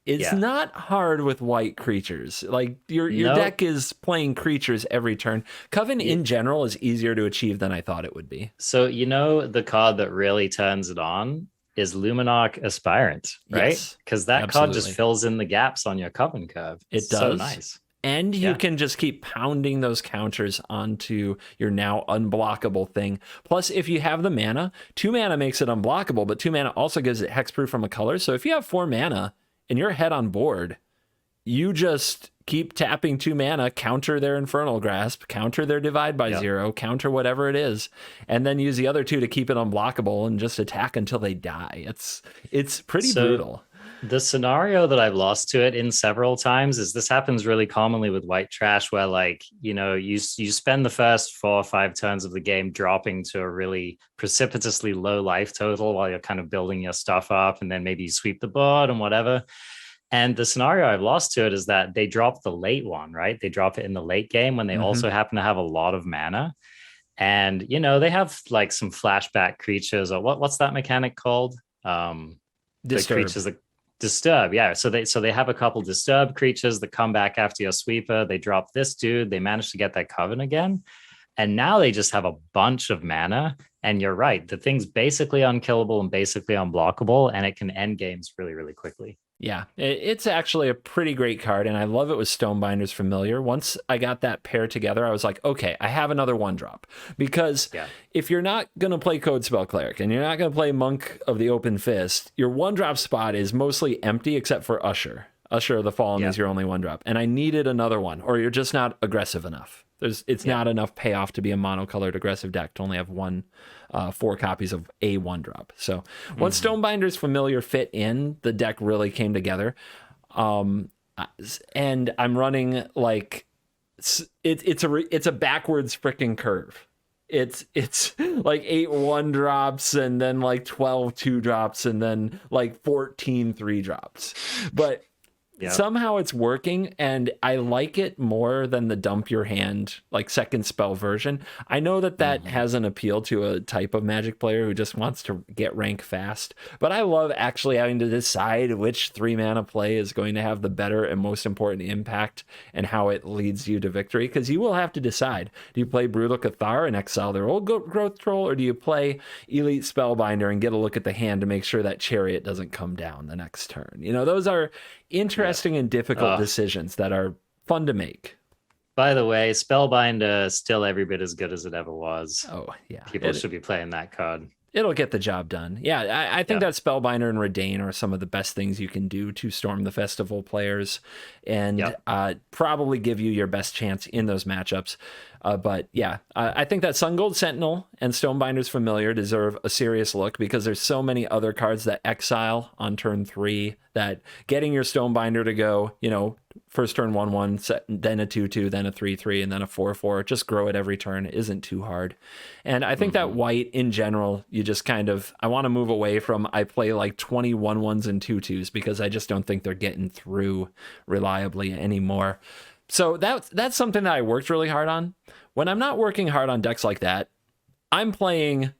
It's not hard with white creatures. Like your deck is playing creatures every turn. Coven in general is easier to achieve than I thought it would be. So the card that really turns it on is Luminarch Aspirant, right? Because that card just fills in the gaps on your Coven curve. It does. So nice. And you can just keep pounding those counters onto your now unblockable thing. Plus, if you have the mana, 2 mana makes it unblockable, but 2 mana also gives it hexproof from a color. So if you have 4 mana and you're head on board, you just keep tapping 2 mana, counter their Infernal Grasp, counter their Divide by 0, counter whatever it is, and then use the other 2 to keep it unblockable and just attack until they die. It's pretty brutal. The scenario that I've lost to it in several times is this happens really commonly with white trash, where you spend the first 4 or 5 turns of the game dropping to a really precipitously low life total while you're kind of building your stuff up, and then maybe you sweep the board and whatever. And the scenario I've lost to it is that they drop the late one, right? They drop it in the late game when they also happen to have a lot of mana. And, they have like some flashback creatures, or what's that mechanic called? The creatures that Disturb, yeah. So they have a couple Disturb creatures that come back after your sweeper. They drop this dude. They manage to get that Coven again. And now they just have a bunch of mana. And you're right. The thing's basically unkillable and basically unblockable. And it can end games really, really quickly. Yeah, it's actually a pretty great card, and I love it with Stonebinder's Familiar. Once I got that pair together, I was like, okay, I have another 1-drop. Because if you're not going to play Code Spell Cleric, and you're not going to play Monk of the Open Fist, your 1-drop spot is mostly empty except for Usher. Usher of the Fallen is your only 1-drop. And I needed another one, or you're just not aggressive enough. It's not enough payoff to be a monocolored aggressive deck to only have 4 copies of a 1-drop. So once Stonebinder's Familiar fit in, the deck really came together. And I'm running like it's a backwards freaking curve. It's like 8 1-drops and then like 12 2-drops and then like 14 3-drops. But somehow it's working, and I like it more than the dump your hand, like second spell version. I know that has an appeal to a type of Magic player who just wants to get rank fast, but I love actually having to decide which 3-mana play is going to have the better and most important impact and how it leads you to victory, because you will have to decide. Do you play Brutal Cathar and exile their old growth troll, or do you play Elite Spellbinder and get a look at the hand to make sure that Chariot doesn't come down the next turn? You know, those are interesting and difficult decisions that are fun to make. By the way, Spellbinder still every bit as good as it ever was. Oh, yeah. People should be playing that card. It'll get the job done. Yeah, I think that Spellbinder and Redain are some of the best things you can do to Storm the Festival players, and probably give you your best chance in those matchups. But yeah, I think that Sun Gold Sentinel and Stonebinder's Familiar deserve a serious look, because there's so many other cards that exile on turn 3 that getting your Stonebinder to go, you know, first turn 1/1, then a 2/2, then a 3/3, and then a 4/4. Just grow it every turn isn't too hard. And I think that white in general, you just kind of, I want to move away from, I play like 21/1s and 2/2s, because I just don't think they're getting through reliably anymore. So that's something that I worked really hard on. When I'm not working hard on decks like that, I'm playing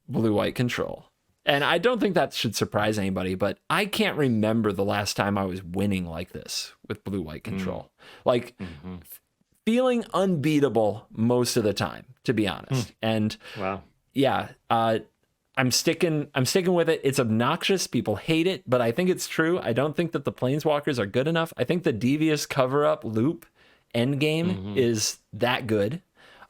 blue-white control. And I don't think that should surprise anybody, but I can't remember the last time I was winning like this with blue-white control. Like feeling unbeatable most of the time, to be honest. And I'm sticking with it. It's obnoxious. People hate it, but I think it's true. I don't think that the Planeswalkers are good enough. I think the devious cover-up loop endgame is that good.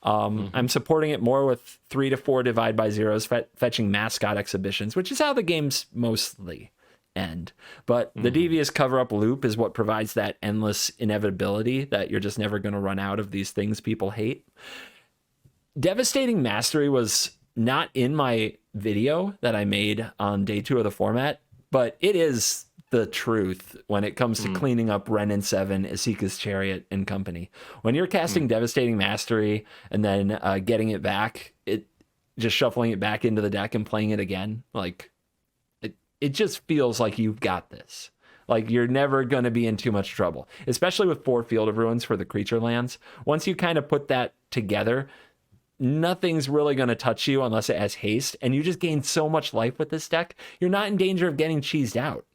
I'm supporting it more with 3 to 4 divide by zeros, fetching mascot exhibitions, which is how the games mostly end. But the devious cover-up loop is what provides that endless inevitability that you're just never going to run out of these things people hate. Devastating Mastery was not in my video that I made on day 2 of the format, but it is the truth when it comes to cleaning up Ren and 7, Asikas Chariot, and company. When you're casting Devastating Mastery and then getting it back, just shuffling it back into the deck and playing it again, like it just feels like you've got this. Like you're never going to be in too much trouble, especially with 4 Field of Ruins for the creature lands. Once you kind of put that together, nothing's really going to touch you unless it has haste, and you just gain so much life with this deck. You're not in danger of getting cheesed out.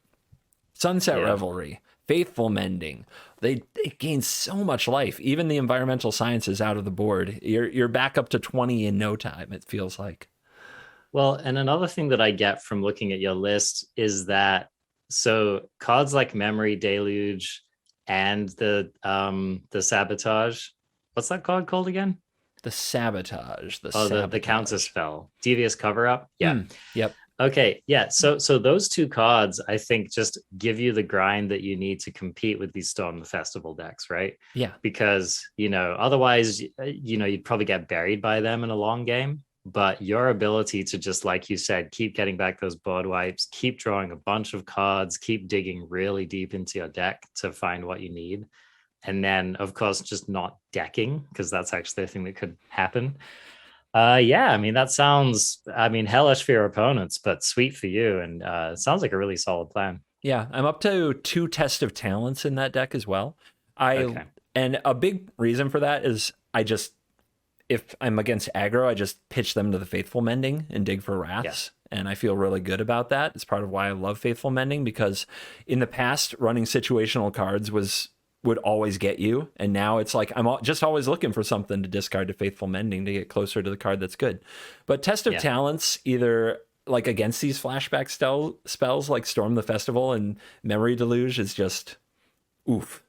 Sunset Revelry, Faithful Mending, they gain so much life. Even the Environmental Sciences out of the board, you're back up to 20 in no time, it feels like. Well, and another thing that I get from looking at your list is that, so cards like Memory Deluge and the Sabotage, what's that card called again? The Sabotage. The counter spell. Devious Cover-Up? Yeah. Yep. Okay, yeah. So those 2 cards, I think, just give you the grind that you need to compete with these Storm the Festival decks, right? Yeah. Because, otherwise, you'd probably get buried by them in a long game. But your ability to just, like you said, keep getting back those board wipes, keep drawing a bunch of cards, keep digging really deep into your deck to find what you need. And then, of course, just not decking, because that's actually a thing that could happen. That sounds, hellish for your opponents, but sweet for you. And it sounds like a really solid plan. Yeah, I'm up to 2 Test of Talents in that deck as well. And a big reason for that is if I'm against aggro, I just pitch them to the Faithful Mending and dig for Wraths. Yeah. And I feel really good about that. It's part of why I love Faithful Mending, because in the past, running situational cards would always get you, and now it's like I'm just always looking for something to discard to Faithful Mending to get closer to the card that's good. But Test of Talents, either like against these flashback spells like Storm the Festival and Memory Deluge, is just oof.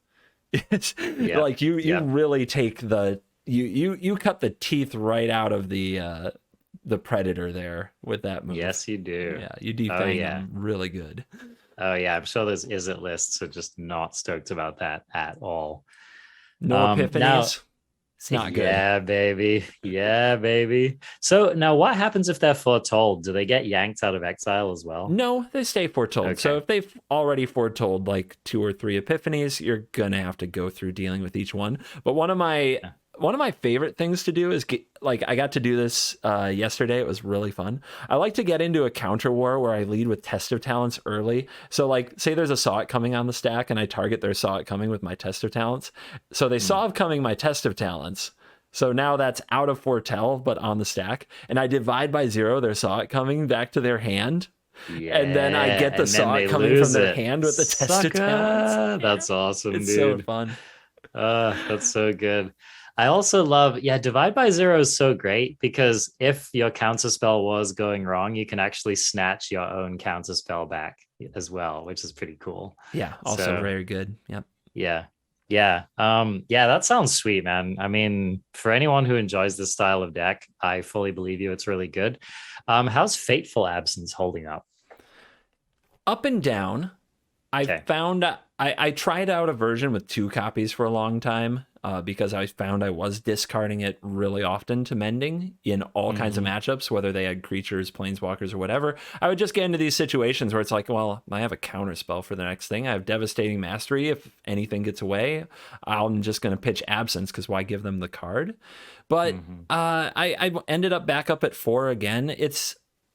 It's like you really take you cut the teeth right out of the Predator there with that move. Yes, you do. Yeah, you defang them really good. Oh, yeah, I'm sure those Izzet lists are just not stoked about that at all. No epiphanies? It's not good. Yeah, baby. Yeah, baby. So now what happens if they're foretold? Do they get yanked out of exile as well? No, they stay foretold. So Okay. if they've already foretold like 2 or 3 epiphanies, you're gonna have to go through dealing with each one. But one of my favorite things to do is I got to do this yesterday. It was really fun. I like to get into a counter war where I lead with Test of Talents early. So like say there's a Saw It coming on the stack and I target their Saw It coming with my Test of Talents. So they saw it coming my Test of Talents. So now that's out of foretell, but on the stack. And I divide by 0 their Saw It coming back to their hand. Yeah. And then I get the And then Saw they It coming from lose their it. hand with the Test of Talents. Sucker. That's awesome, It's dude. so fun. That's so good. I also love, divide by 0 is so great because if your counter spell was going wrong, you can actually snatch your own counter spell back as well, which is pretty cool. Yeah, also So, very good. Yep. yeah. Yeah. Yeah, that sounds sweet, man. I mean, for anyone who enjoys this style of deck, I fully believe you. It's really good. How's Fateful Absence holding up? Up and down. I found I tried out a version with 2 copies for a long time because I found I was discarding it really often to mending in all kinds of matchups, whether they had creatures, planeswalkers, or whatever. I would just get into these situations where it's like, well, I have a counter spell for the next thing. I have Devastating Mastery. If anything gets away, I'm just going to pitch Absence because why give them the card? But I ended up back up at 4 again.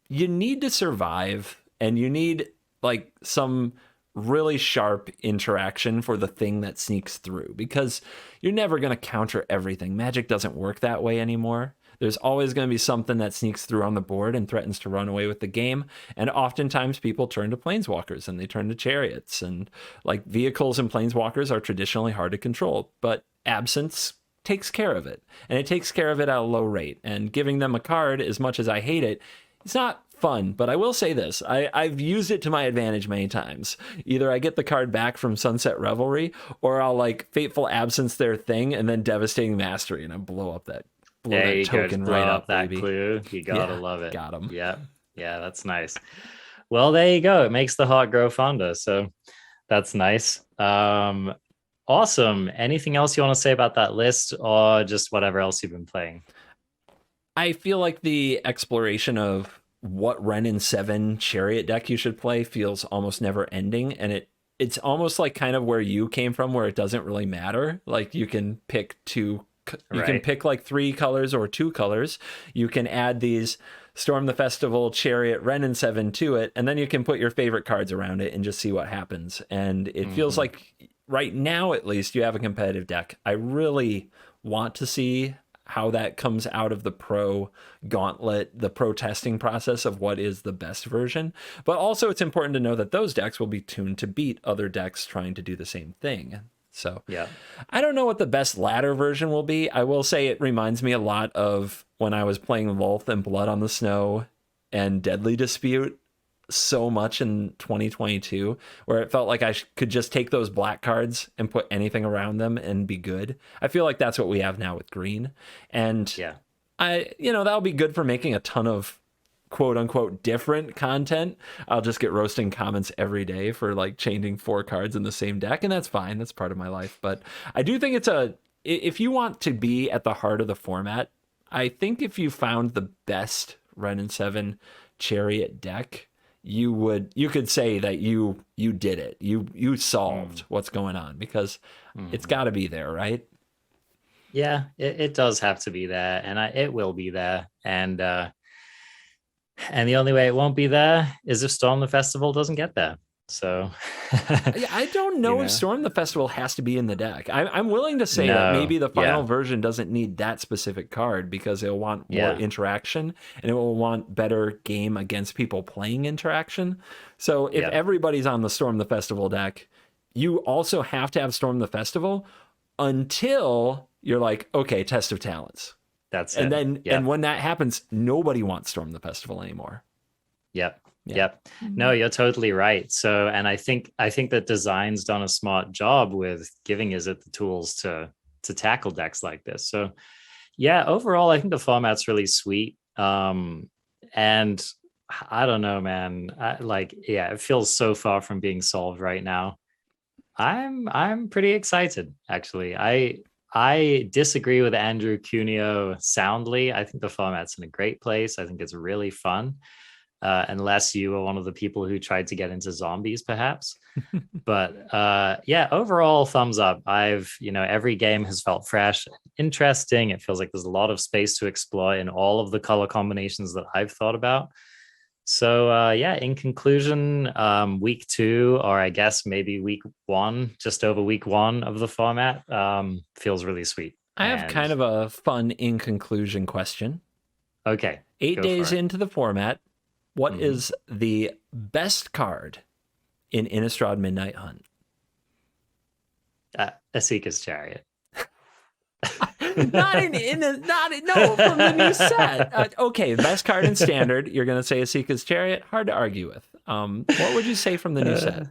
You need to survive and you need like some really sharp interaction for the thing that sneaks through because you're never going to counter everything. Magic doesn't work that way anymore. There's always going to be something that sneaks through on the board and threatens to run away with the game. And oftentimes people turn to planeswalkers and they turn to chariots, and like vehicles and planeswalkers are traditionally hard to control, but Absence takes care of it, and it takes care of it at a low rate. And giving them a card, as much as I hate it, it's not fun, but I will say this. I've used it to my advantage many times. Either I get the card back from Sunset Revelry, or I'll like Fateful Absence their thing and then Devastating Mastery, and I blow that token right up, that baby. clue. You gotta love it. Got him. Yeah, that's nice. Well, there you go. It makes the heart grow fonder, so that's nice. Awesome. Anything else you want to say about that list, or just whatever else you've been playing? I feel like the exploration of what Ren and 7 Chariot deck you should play feels almost never ending, and it's almost like kind of where you came from, where it doesn't really matter. Like you can pick you can pick like 3 colors or 2 colors. You can add these Storm the Festival, Chariot, Ren and 7 to it, and then you can put your favorite cards around it and just see what happens. And it feels like right now, at least, you have a competitive deck. I really want to see how that comes out of the pro gauntlet, the pro testing process of what is the best version. But also it's important to know that those decks will be tuned to beat other decks trying to do the same thing. So yeah, I don't know what the best ladder version will be. I will say it reminds me a lot of when I was playing Lolth and Blood on the Snow and Deadly Dispute so much in 2022, where it felt like I could just take those black cards and put anything around them and be good. I feel like that's what we have now with green. And that'll be good for making a ton of quote unquote different content. I'll just get roasting comments every day for like changing 4 cards in the same deck, and that's fine. That's part of my life. But I do think if you want to be at the heart of the format, I think if you found the best Ren and 7 Chariot deck, you could say that you did it. You solved what's going on, because it's got to be there, right? Yeah, it does have to be there, and it will be there. And the only way it won't be there is if Storm the Festival doesn't get there. So I don't know if Storm the Festival has to be in the deck. I'm willing to say that maybe the final version doesn't need that specific card, because it'll want more interaction and it will want better game against people playing interaction. So if everybody's on the Storm the Festival deck, you also have to have Storm the Festival until you're like, okay, Test of Talents. That's and it. Then and when that happens, nobody wants Storm the Festival anymore. Yep. No, you're totally right. So, and I think that design's done a smart job with giving it the tools to tackle decks like this. So overall, I think the format's really sweet. And I don't know, man, it feels so far from being solved right now. I'm pretty excited, actually. I I disagree with Andrew Cuneo soundly. I think the format's in a great place. I think it's really fun. Unless you were one of the people who tried to get into zombies, perhaps. But yeah, overall, thumbs up. Every game has felt fresh, interesting. It feels like there's a lot of space to explore in all of the color combinations that I've thought about. So yeah, in conclusion, week 2, or I guess maybe week 1, just over week 1 of the format, feels really sweet. I have kind of a fun in conclusion question. Okay. 8 days into the format, what is the best card in Innistrad Midnight Hunt? Asikas Chariot. No, from the new set. Okay, best card in Standard. You're going to say Asikas Chariot. Hard to argue with. What would you say from the new set?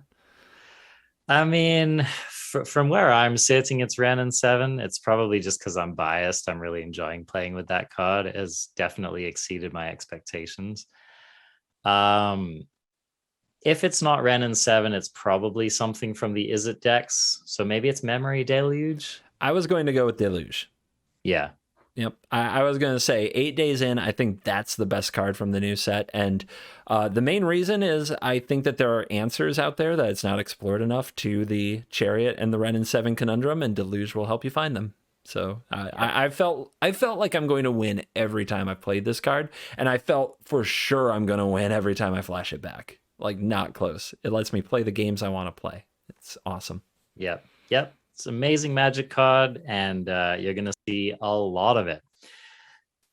I mean, from where I'm sitting, it's Ren and 7. It's probably just because I'm biased. I'm really enjoying playing with that card. It has definitely exceeded my expectations. If it's not Ren and 7, it's probably something from the Is It decks. So maybe it's Memory Deluge. I was going to go with Deluge. Yeah. Yep. I was going to say 8 days in, I think that's the best card from the new set. And the main reason is I think that there are answers out there that it's not explored enough to the Chariot and the Ren and 7 conundrum, and Deluge will help you find them. So I felt like I'm going to win every time I played this card, and I felt for sure I'm going to win every time I flash it back. Like, not close. It lets me play the games I want to play. It's awesome. Yep. It's an amazing Magic card, and you're going to see a lot of it.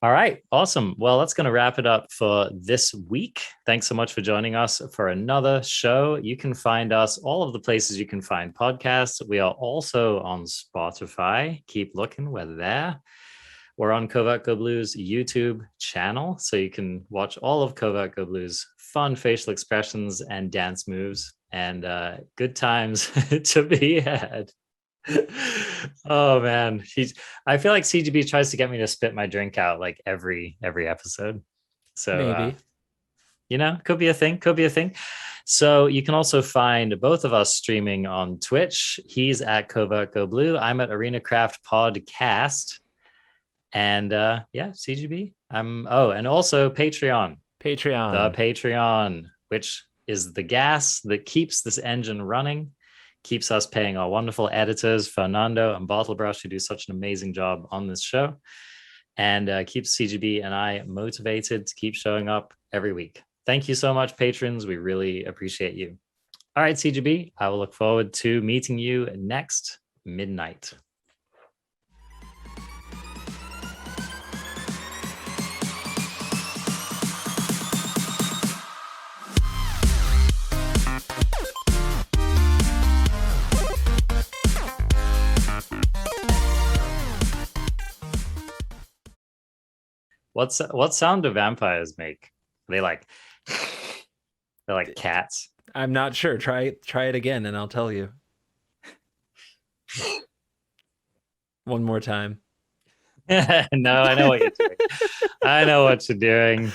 All right, awesome. Well, that's going to wrap it up for this week. Thanks so much for joining us for another show. You can find us all of the places you can find podcasts. We are also on Spotify. Keep looking, we're there. We're on Covert Go Blue's YouTube channel, so you can watch all of Covert Go Blue's fun facial expressions and dance moves, and good times to be had. Oh man, I feel like CGB tries to get me to spit my drink out like every episode. So maybe could be a thing. So you can also find both of us streaming on Twitch. He's at Covert Go Blue. I'm at Arena Craft Podcast. And yeah, CGB. And also Patreon. The Patreon, which is the gas that keeps this engine running. Keeps us paying our wonderful editors, Fernando and Bottlebrush, who do such an amazing job on this show, and keeps CGB and I motivated to keep showing up every week. Thank you so much, patrons. We really appreciate you. All right, CGB, I will look forward to meeting you next midnight. What sound do vampires make? They're like cats. I'm not sure. Try it again, and I'll tell you. One more time. No, I know what you're doing.